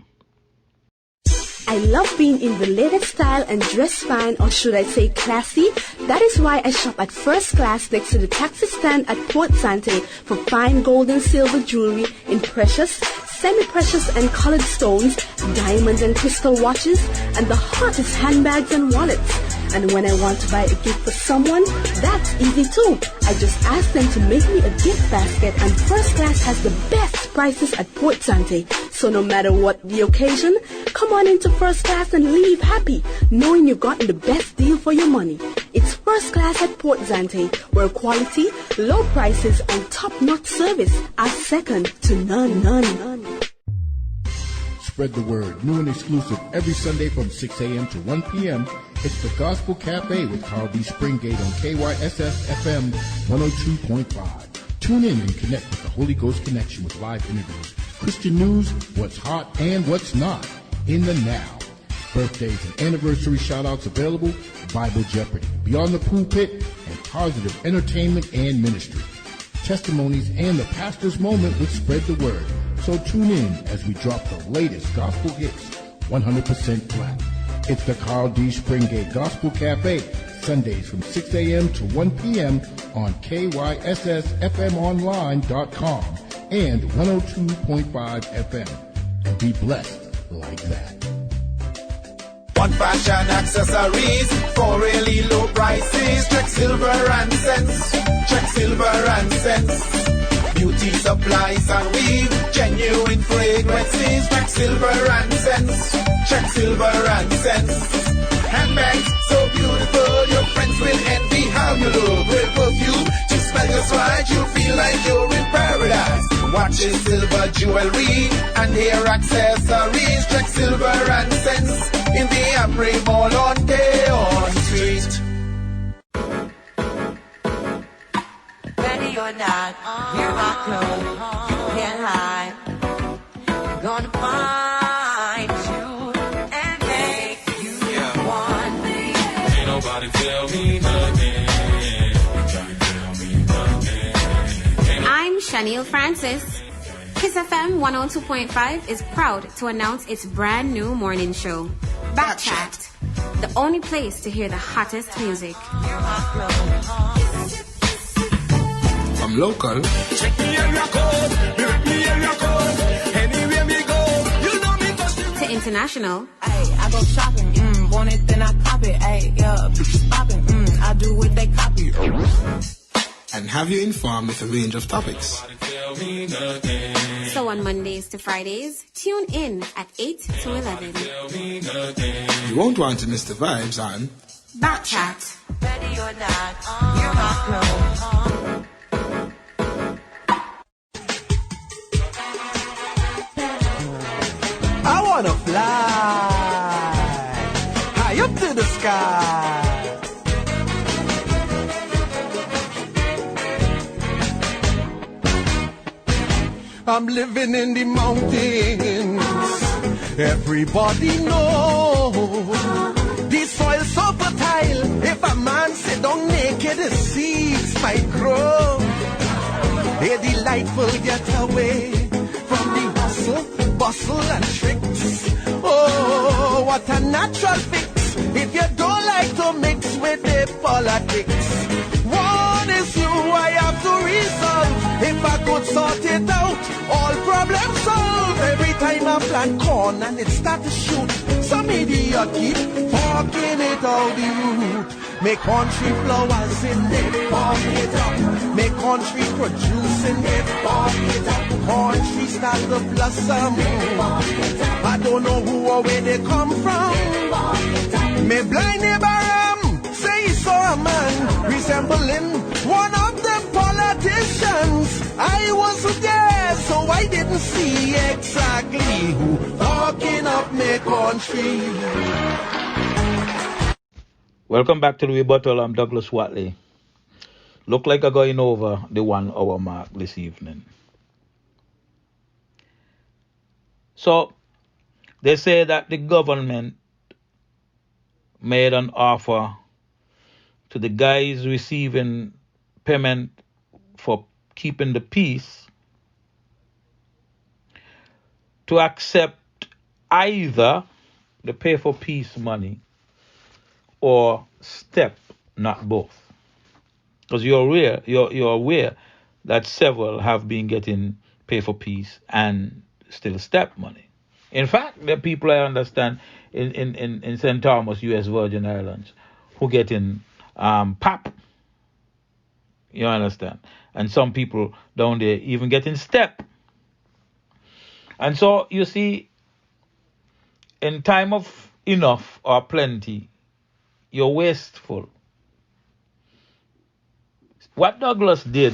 I love being in the latest style and dress fine, or should I say classy. That is why I shop at First Class next to the taxi stand at Port Sante for fine gold and silver jewelry in precious, semi-precious and colored stones, diamond and crystal watches, and the hottest handbags and wallets. And when I want to buy a gift for someone, that's easy too. I just ask them to make me a gift basket, and First Class has the best prices at Port Sante. So no matter what the occasion, come on into First Class and leave happy, knowing you've gotten the best deal for your money. It's First Class at Port Sante, where quality, low prices, and top-notch service are second to none. Spread the word. New and exclusive every Sunday from 6 a.m. to 1 p.m. It's the Gospel Cafe with Carl D. Springate on KYSS FM 102.5. Tune in and connect with the Holy Ghost Connection with live interviews, Christian news, what's hot and what's not in the now. Birthdays and anniversary shout-outs available, Bible Jeopardy, Beyond the Pulpit, and positive entertainment and ministry. Testimonies and the pastor's moment with Spread the Word. So tune in as we drop the latest gospel hits, 100% flat. It's the Carl D. Springate Gospel Cafe, Sundays from 6 a.m. to 1 p.m. on KYSSFMonline.com and 102.5 FM. And be blessed like that. One fashion accessories for really low prices. Check silver and cents. Check silver and cents. Beauty supplies and weave, genuine fragrances. Check silver and cents. Check silver and cents. Handbags so beautiful, your friends will envy how you look. With perfume to smell just right, you'll feel like you're in paradise. Watches, silver jewelry, and hair accessories. Check silver and cents in the Amri Mall on Deon Street. Ready or not, hear my clothes, can't hide. I'm gonna find you and make you want me. Ain't nobody tell me nothing. I'm Shaniel Francis. Kyssfm 102.5 is proud to announce its brand new morning show, Backchat, the only place to hear the hottest music. I'm local. Check me area code. Me area code. Anywhere me go, you know me cause you. To international. Ay, I go shopping, want it then I cop it. Ay, yeah, bitches popping, I do what they copy. And have you informed with a range of topics. So on Mondays to Fridays, tune in at 8 to 11. You won't want to miss the vibes on Backchat. Ready or not, hear my clothes. I wanna fly high up to the sky. I'm living in the mountains. Everybody knows the soil so fertile. If a man sit down naked, the seeds might grow. A delightful getaway from the hustle, bustle, and tricks. Oh, what a natural fix if you don't like to mix with the politics. One issue I have to resolve. If I could sort it out, all problems solved. Every time I plant corn and it start to shoot, some idiot keep forking it out the root. Make country flowers in it, fork it up. Make country producing it, fork it up. Country start to blossom. I don't know who or where they come from. Me blind neighbor say he saw a man resembling one of the politicians. I wasn't there, so I didn't see exactly who talking up me country. Welcome back to the Rebuttal. I'm Douglas Wattley. Look like I'm going over the 1 hour mark this evening. So, they say that the government made an offer to the guys receiving payment for keeping the peace to accept either the pay for peace money or step, not both. Because you're aware that several have been getting pay for peace and still step money. In fact, there are people I understand in St. Thomas, U.S. Virgin Islands, who get in PAP. You understand? And some people down there even get in step. And so, you see, in time of enough or plenty, you're wasteful. What Douglas did,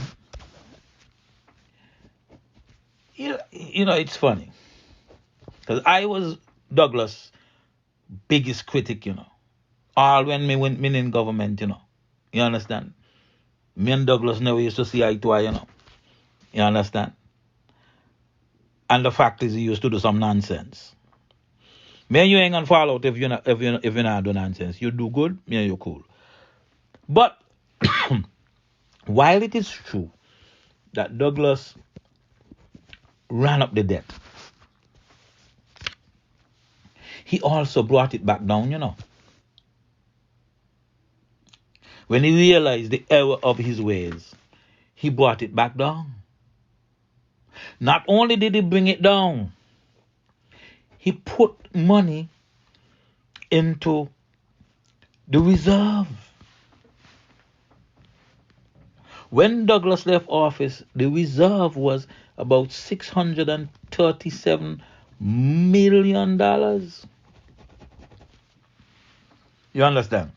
you know, it's funny. Because I was Douglas' biggest critic, you know. All when me in government, you know. You understand? Me and Douglas never used to see eye to eye, you know. You understand? And the fact is, he used to do some nonsense. Me and you ain't gonna fall out if you're not do nonsense. You do good, me and you cool. But while it is true that Douglas ran up the debt, he also brought it back down, you know. When he realized the error of his ways, he brought it back down. Not only did he bring it down, he put money into the reserve. When Douglas left office, the reserve was about $637 million. You understand?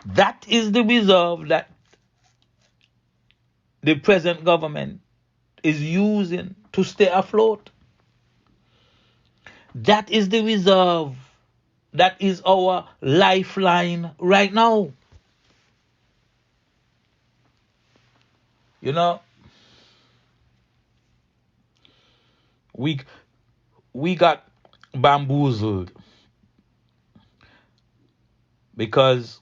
That is the reserve that the present government is using to stay afloat. That is the reserve that is our lifeline right now. You know, we got bamboozled because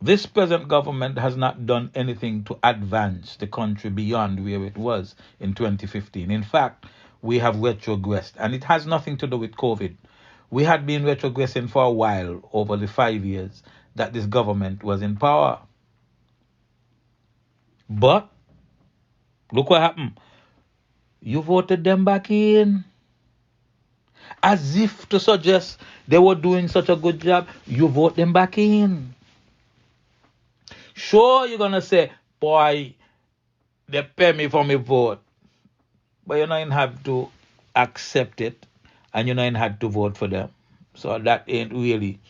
this present government has not done anything to advance the country beyond where it was in 2015. In fact, we have retrogressed, and it has nothing to do with COVID. We had been retrogressing for a while over the 5 years that this government was in power. But look what happened. You voted them back in. As if to suggest they were doing such a good job, you vote them back in. Sure, you're going to say, boy, they pay me for my vote. But you don't have to accept it, and you don't have to vote for them. So that ain't really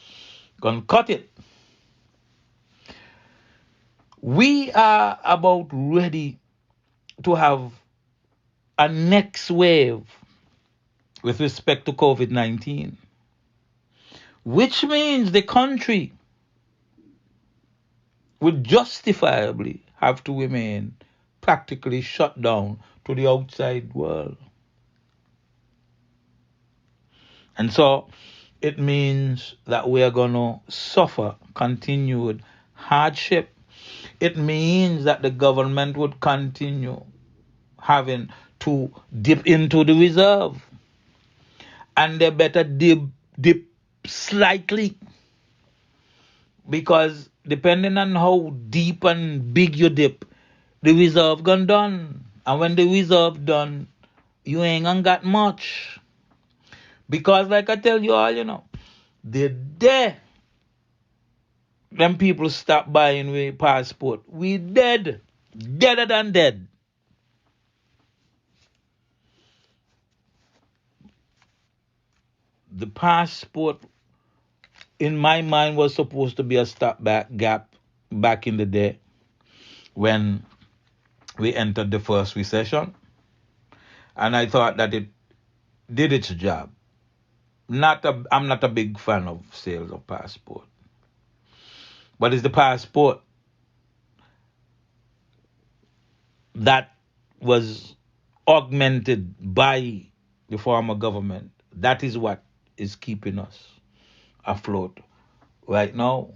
going to cut it. We are about ready to have a next wave with respect to COVID-19, which means the country would justifiably have to remain practically shut down to the outside world. And so it means that we are going to suffer continued hardship. It means that the government would continue having to dip into the reserve. And they better dip slightly. Because depending on how deep and big you dip, the reserve gone done. And when the reserve done, you ain't gonna got much. Because like I tell you all, the day them people stop buying we passport, we dead. Deader than dead. The passport, in my mind, was supposed to be a stopback gap back in the day when we entered the first recession. And I thought that it did its job. I'm not a big fan of sales of passport. But it's the passport that was augmented by the former government. That is what is keeping us afloat right now.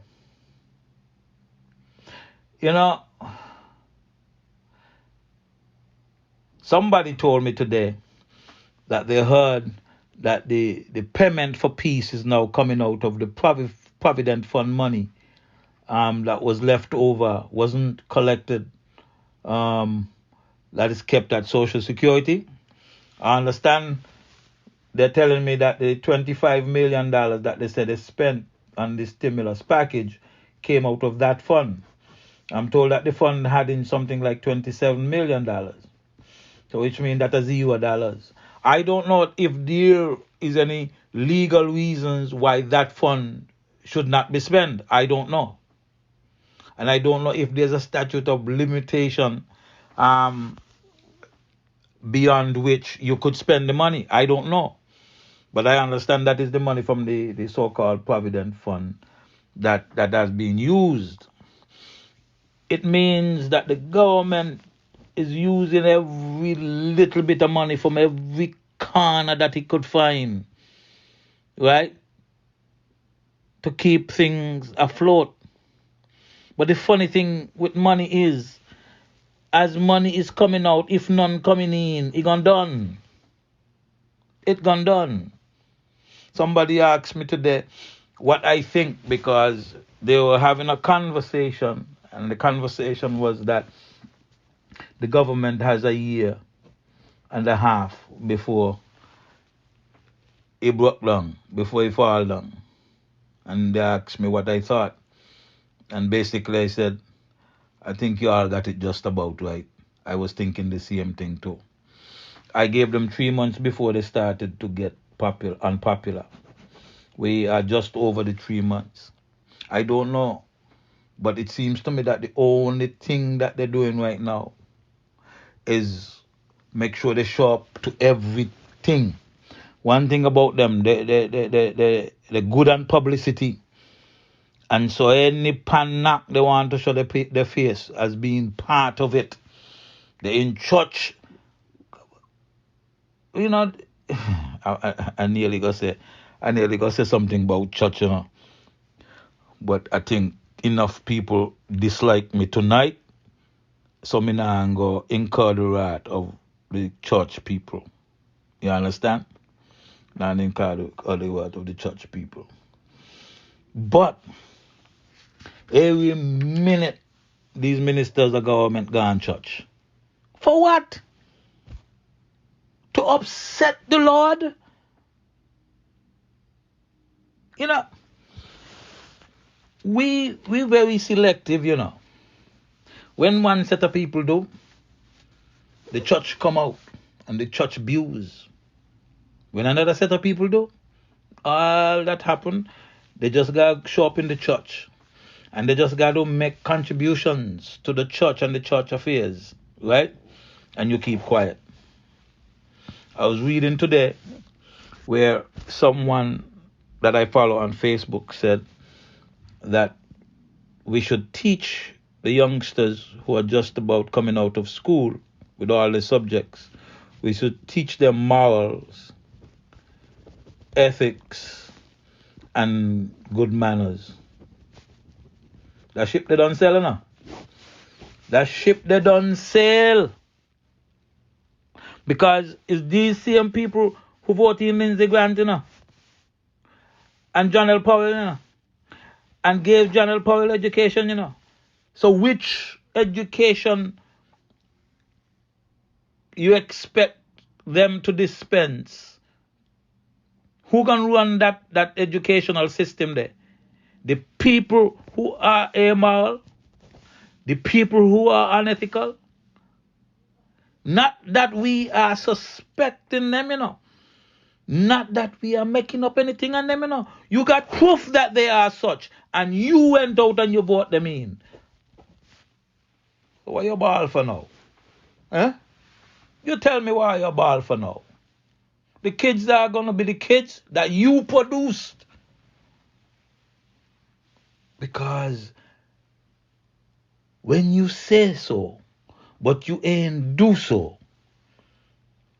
Somebody told me today that they heard that the payment for peace is now coming out of the Provident Fund money that was left over, wasn't collected, that is kept at Social Security. I understand they're telling me that the $25 million that they said they spent on the stimulus package came out of that fund. I'm told that the fund had in something like $27 million. So which means that a $0. I don't know if there is any legal reasons why that fund should not be spent. I don't know. And I don't know if there's a statute of limitation beyond which you could spend the money. I don't know. But I understand that is the money from the so-called Provident Fund that has been used. It means that the government is using every little bit of money from every corner that it could find, right, to keep things afloat. But the funny thing with money is, as money is coming out, if none coming in, it gone done. It gone done. Somebody asked me today what I think, because they were having a conversation, and the conversation was that the government has a year and a half before it broke down, before it fall down. And they asked me what I thought. And basically I said, I think you all got it just about right. I was thinking the same thing too. I gave them 3 months before they started to get unpopular. We are just over the 3 months. I don't know, but it seems to me that the only thing that they're doing right now is make sure they show up to everything. One thing about them, they're good on publicity. And so any panic they want to show their face as being part of it. They're in church. I nearly gonna say something about church, But I think enough people dislike me tonight, so me nah go incur the wrath of the church people. You understand? Not incur the wrath of the church people. But every minute these ministers of government go on church. For what? To upset the Lord? We very selective, When one set of people do, the church come out and the church views. When another set of people do, all that happen, they just got to show up in the church. And they just got to make contributions to the church and the church affairs, right? And you keep quiet. I was reading today where someone that I follow on Facebook said that we should teach the youngsters who are just about coming out of school with all the subjects. We should teach them morals, ethics, and good manners. That ship they don't sell, That ship they done sail. Because it's these same people who voted in Lindsey Grant, and John L. Powell, and gave John L. Powell education, So which education you expect them to dispense? Who can run that educational system there? The people who are amoral, the people who are unethical. Not that we are suspecting them, Not that we are making up anything on them, You got proof that they are such, and you went out and you vote them in. Why you ball for now? Eh? You tell me why you ball for now. The kids that are going to be the kids that you produced. Because when you say so, but you ain't do so,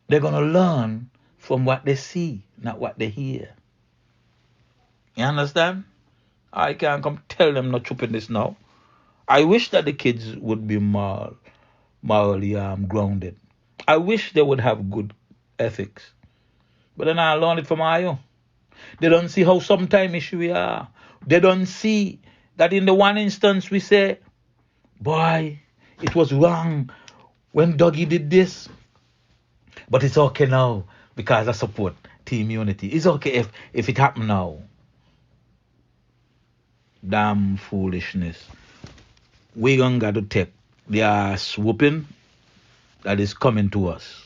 they're going to learn from what they see, not what they hear. You understand? I can't come tell them not chopping this now. I wish that the kids would be morally grounded. I wish they would have good ethics. But then I learned it from Ayo. They don't see how sometimes issue we are. They don't see that in the one instance we say, boy, it was wrong when Dougie did this. But it's okay now because I support team unity. It's okay if it happened now. Damn foolishness. We gonna got to take the ass whooping that is coming to us.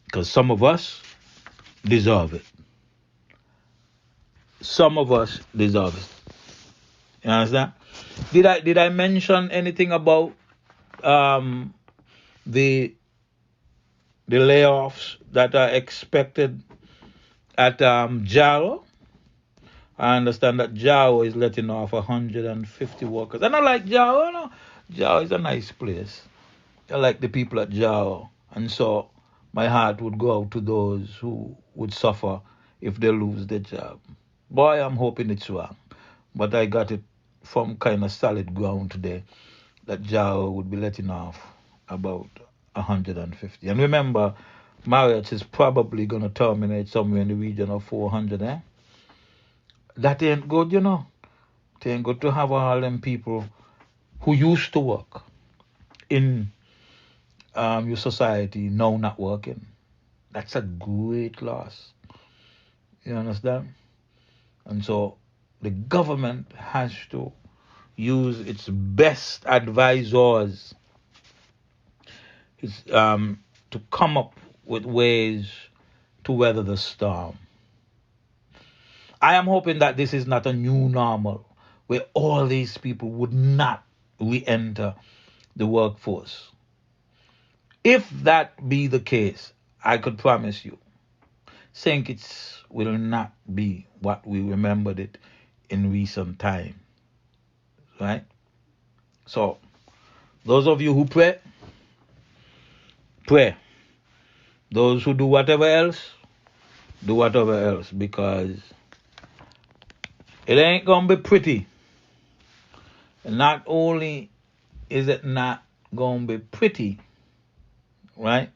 Because some of us deserve it. Some of us deserve it. You understand? Did I mention anything about the layoffs that are expected at Jaro? I understand that Jaro is letting off 150 workers. And I like Jaro, Jaro is a nice place. I like the people at Jaro. And so my heart would go out to those who would suffer if they lose their job. Boy, I'm hoping it's wrong. But I got it from kind of solid ground today that Jaro would be letting off about 150. And remember, Marriott is probably going to terminate somewhere in the region of 400, That ain't good, It ain't good to have all them people who used to work in your society now not working. That's a great loss. You understand? And so the government has to use its best advisors to come up with ways to weather the storm. I am hoping that this is not a new normal where all these people would not re-enter the workforce. If that be the case, I could promise you, St. Kitts will not be what we remembered it in recent time. Right? So, those of you who pray, pray. Those who do whatever else, do whatever else, because it ain't gonna be pretty. And not only is it not gonna be pretty, right?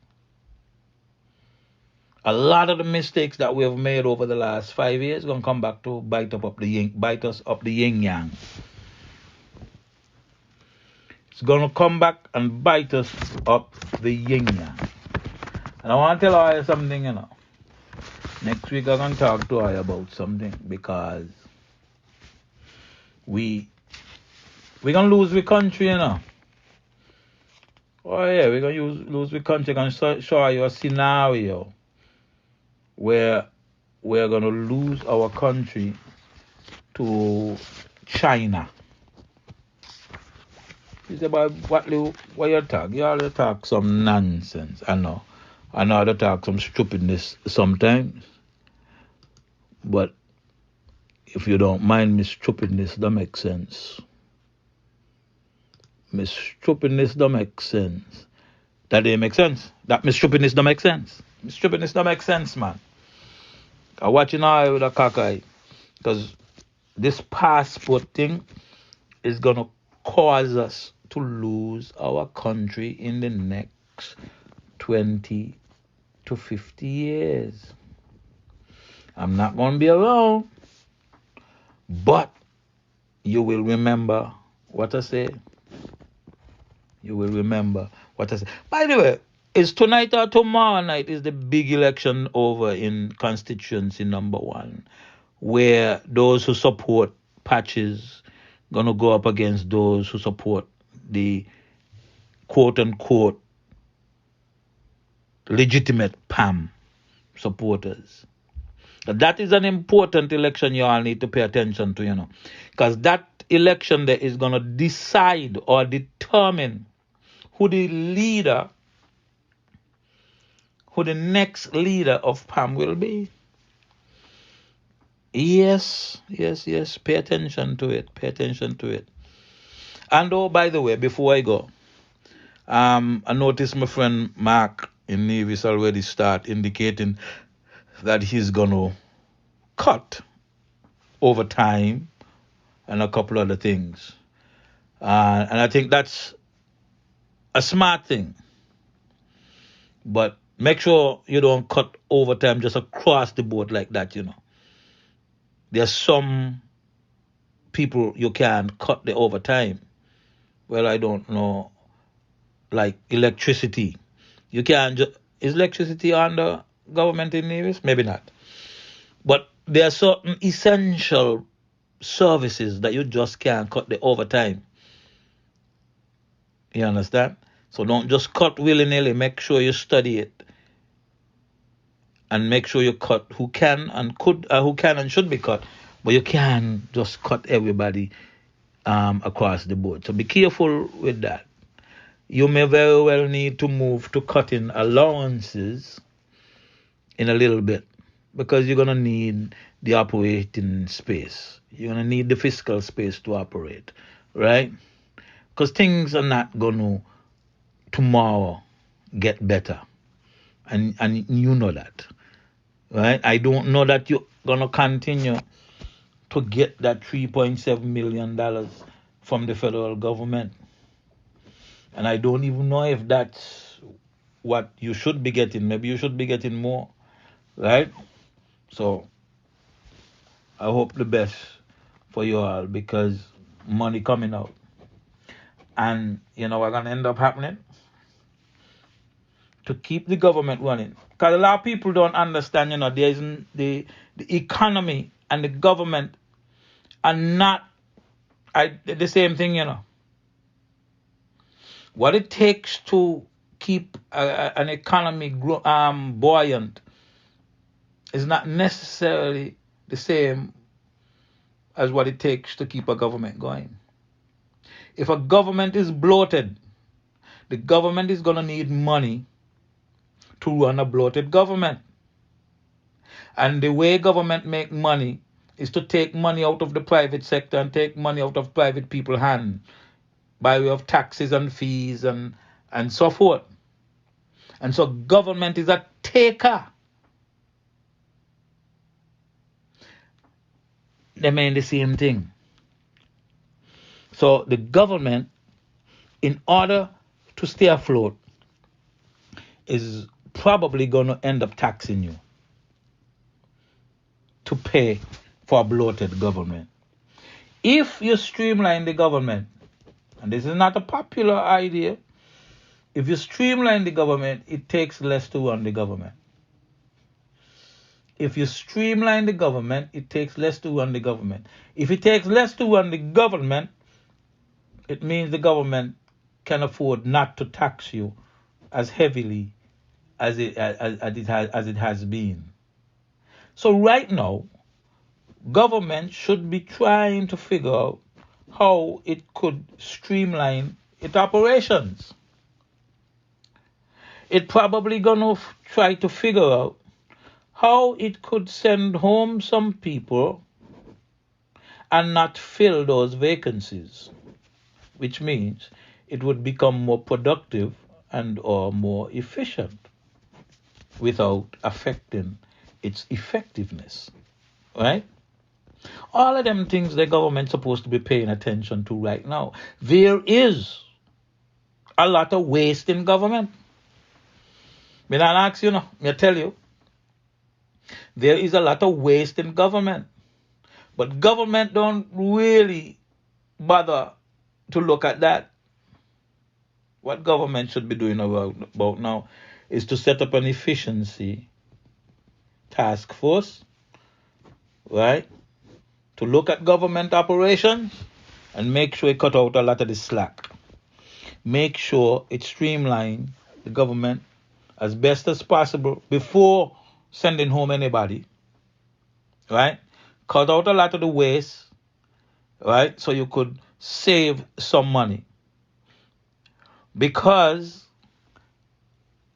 A lot of the mistakes that we have made over the last 5 years gonna come back to bite us up the yin yang. It's gonna come back and bite us up the yin yang. And I want to tell you something, Next week I'm gonna talk to you about something because we're gonna lose the country, Oh yeah, we're gonna lose the country. I'm gonna show you a scenario where we're gonna lose our country to China. You say, about Wattley, what you talk? You always talk some nonsense. I know I talk some stupidness sometimes. But if you don't mind me stupidness, that makes sense. My stupidness don't make sense. That didn't make sense. That my stupidness don't make sense. My stupidness don't make sense, man. I'm watching all with a cockeye. Because this passport thing is gonna cause us to lose our country in the next 20 to 50 years. I'm not going to be around, but you will remember what I say. You will remember what I say. By the way, is tonight or tomorrow night is the big election over in constituency number 1, where those who support Patches gonna go up against those who support the quote unquote legitimate PAM supporters. That is an important election you all need to pay attention to, because that election there is gonna decide or determine who the next leader of PAM will be. Yes. Pay attention to it. And oh, by the way, before I go, I noticed my friend Mark in Nevis already start indicating that he's gonna cut overtime and a couple other things. And I think that's a smart thing. But make sure you don't cut overtime just across the board like that, There's some people you can cut the overtime. Well, I don't know, like electricity. You can't just... Is electricity under government in Nevis? Maybe not. But there are certain essential services that you just can't cut the overtime. You understand? So don't just cut willy-nilly. Make sure you study it. And make sure you cut who can and should be cut. But you can't just cut everybody across the board. So be careful with that. You may very well need to move to cutting allowances in a little bit, because you're going to need the operating space. You're going to need the fiscal space to operate, right? Because things are not going to tomorrow get better. And you know that, right? I don't know that you're going to continue to get that $3.7 million from the federal government. And I don't even know if that's what you should be getting. Maybe you should be getting more, right? So I hope the best for you all, because money coming out. And you know what's going to end up happening? To keep the government running. Because a lot of people don't understand, there isn't the economy and the government are not the same thing, What it takes to keep an economy buoyant is not necessarily the same as what it takes to keep a government going. If a government is bloated, the government is going to need money to run a bloated government. And the way government make money is to take money out of the private sector and take money out of private people's hands by way of taxes and fees and so forth. And so government is a taker. They mean the same thing. So the government, in order to stay afloat, is probably going to end up taxing you to pay for a bloated government. If you streamline the government, and this is not a popular idea, if you streamline the government, it takes less to run the government. If you streamline the government, it takes less to run the government. If it takes less to run the government, it means the government can afford not to tax you as heavily as it has been. So right now, government should be trying to figure out how it could streamline its operations. It probably gonna try to figure out how it could send home some people and not fill those vacancies, which means it would become more productive and or more efficient without affecting its effectiveness, right? All of them things the government's supposed to be paying attention to right now. There is a lot of waste in government. Me not ask you, no. Me tell you. There is a lot of waste in government. But government don't really bother to look at that. What government should be doing about now is to set up an efficiency task force, right? To look at government operations and make sure it cut out a lot of the slack. Make sure it streamline the government as best as possible before sending home anybody, right? Cut out a lot of the waste, right? So you could save some money. Because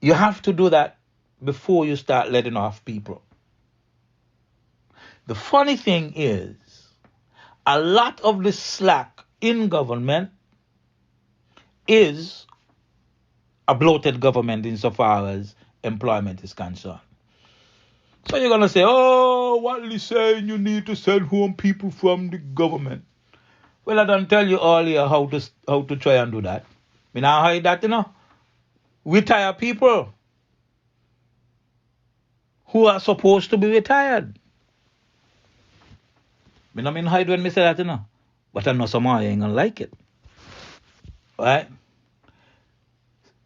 you have to do that before you start letting off people. The funny thing is, a lot of the slack in government is a bloated government insofar as employment is concerned. So you're going to say, oh, Wattley saying you need to send home people from the government. Well, I don't tell you earlier how to try and do that. Me now hide that, you know. Retire people who are supposed to be retired. Me no mean hide when me say that, you know. But I know someone ain't gonna like it. Right?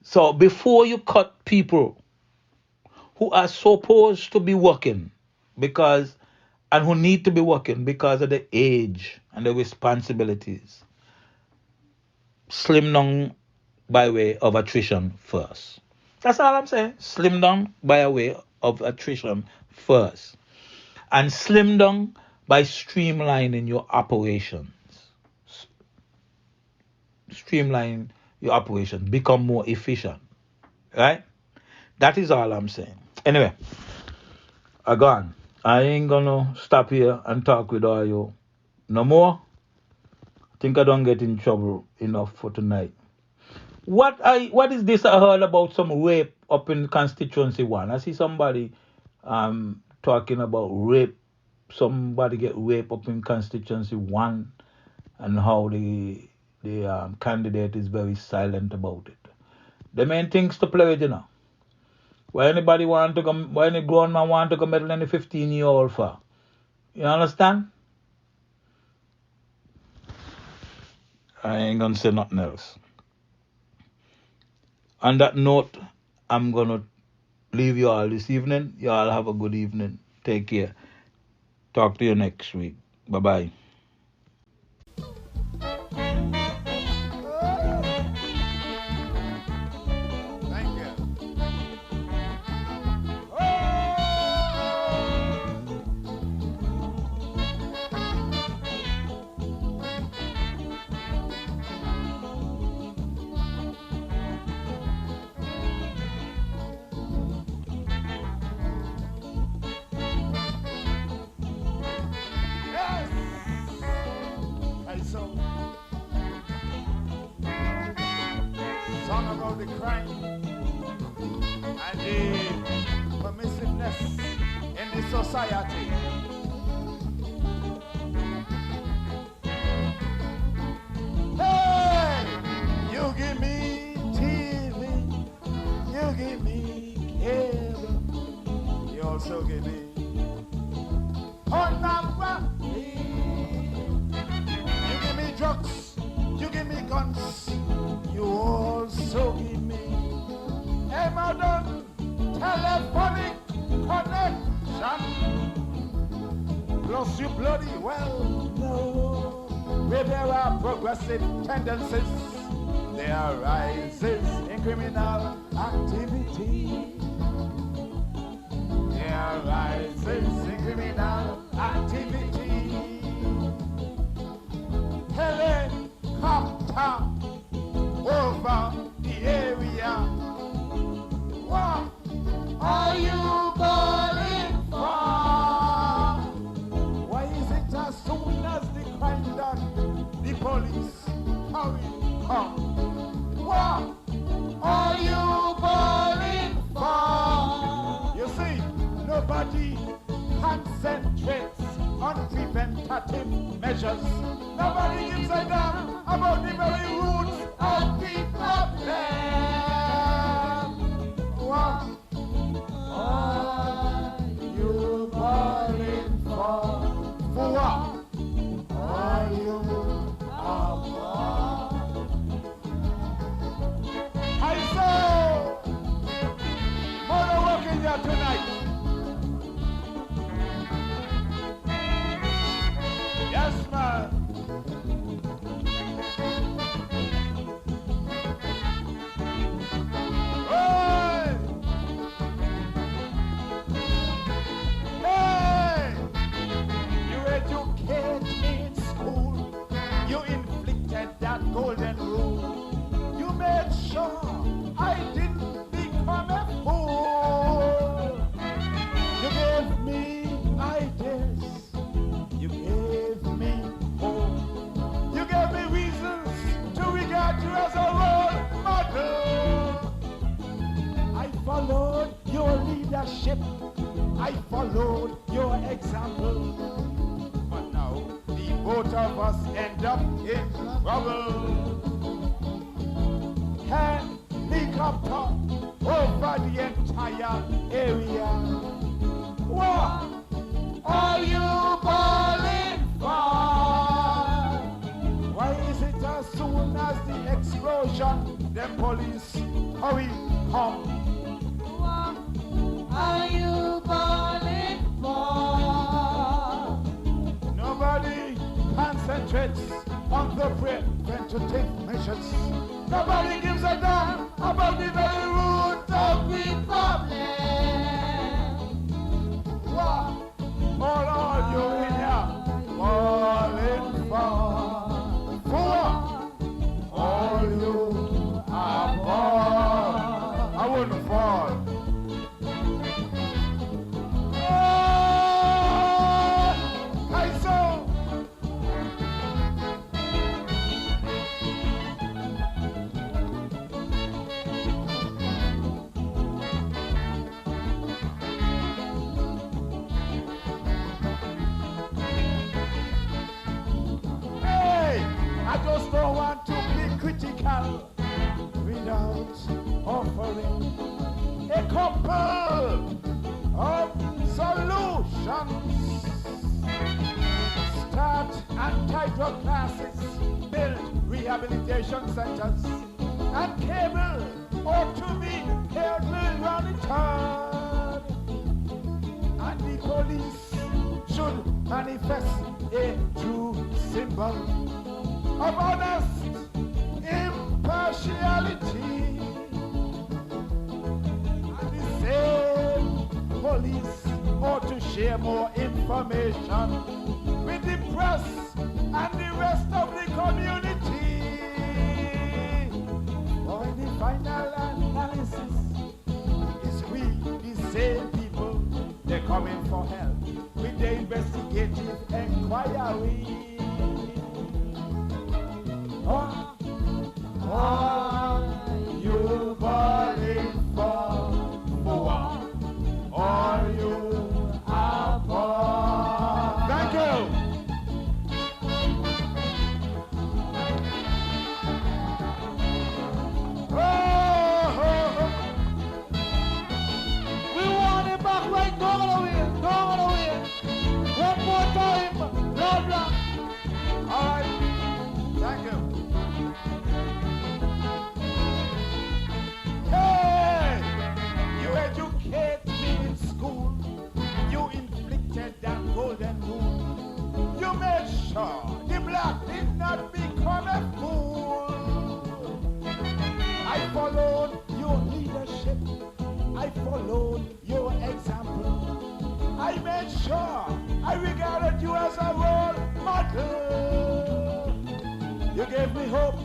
So before you cut people who are supposed to be working and who need to be working because of the age and the responsibilities, slim down by way of attrition first. That's all I'm saying. Slim down by way of attrition first. And slim down by streamlining your operations. Streamline your operations. Become more efficient. Right? That is all I'm saying. Anyway, I gone. I ain't gonna stop here and talk with all you no more. I think I don't get in trouble enough for tonight. What is this I heard about some rape up in constituency 1? I see somebody talking about rape. Somebody get raped up in constituency 1 and how the candidate is very silent about it. The main things to play with, you know. Why anybody want to come? Why any grown man want to come meddle any 15-year-old for? You understand? I ain't gonna say nothing else. On that note, I'm going to leave you all this evening. You all have a good evening. Take care. Talk to you next week. Bye-bye. Thank you. Song about the crime and the permissiveness in the society. Hey, you give me TV, you give me cable, you also give me pornography, you give me drugs, you give me guns. You also give me a modern telephonic connection. Plus you bloody well know where there are progressive tendencies, there are rises in criminal activity. There are rises in criminal activity. Helicopter over the area. What are you calling for? Why is it as soon as the crime done, the police hurry come? What are you calling for? You see, nobody concentrates on preventative measures. Nobody gives a damn about the very roots of the problem. What are you calling for? For what? Are you about? I saw mother working here tonight. Yes, man. Hey! Hey! You educate me in school. You inflicted that golden rule. You made sure I didn't become a fool. You gave me ideas. You gave me hope. You gave me reasons to regard you as a role model. I followed your leadership. I followed your example. But now the both of us end up in trouble. Helicopter over the entire area. What are you balling for? Why is it as soon as the explosion, the police hurry come? What are you balling for? Nobody concentrates on the preventative measures. Nobody gives a damn about the very root of the problem. What all are you in here falling for? For all you are born. I wouldn't fall. I saw. I just don't want to be critical without offering a couple of solutions. Start anti-drug classes, build rehabilitation centers, and cable ought to be carefully monitored. And the police should manifest a true symbol of honest impartiality. And the same police ought to share more information with the press and the rest of the community. For in the final analysis, it's we, the same people, they're coming for help with the investigative inquiry. Are you balling for? Are you about? Thank you. We want it back right down away. One more time, Lord Black. All right. Thank you. Hey! You educate me in school. You inflicted that golden rule. You made sure the black did not become a fool. I followed your leadership. I followed your example. I made sure I regarded you as a role model. You gave me hope,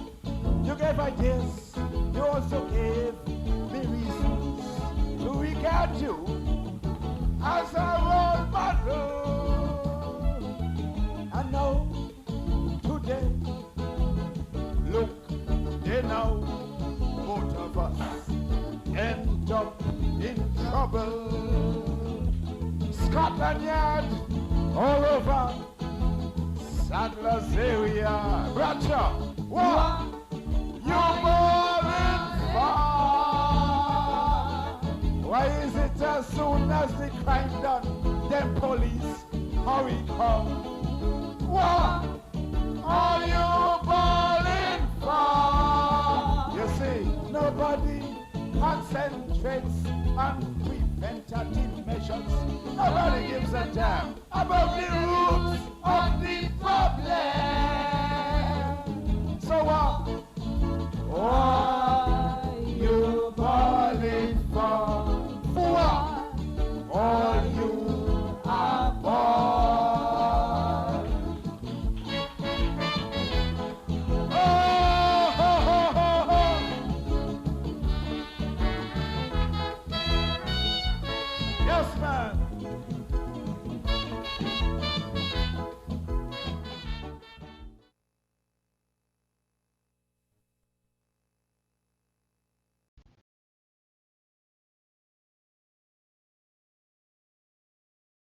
you gave ideas, you also gave me reasons to regard you as a role model. And now, today, look, they know both of us end up in trouble. Scotland Yard all over Sadler's area. Brother, what? You balling far? Why is it as soon as the crime done, them police hurry come? What are you balling for? You see, nobody concentrates on preventative measures. Nobody gives a damn about the roots of the problem. So what you balling for? What all you are born? Yes, man.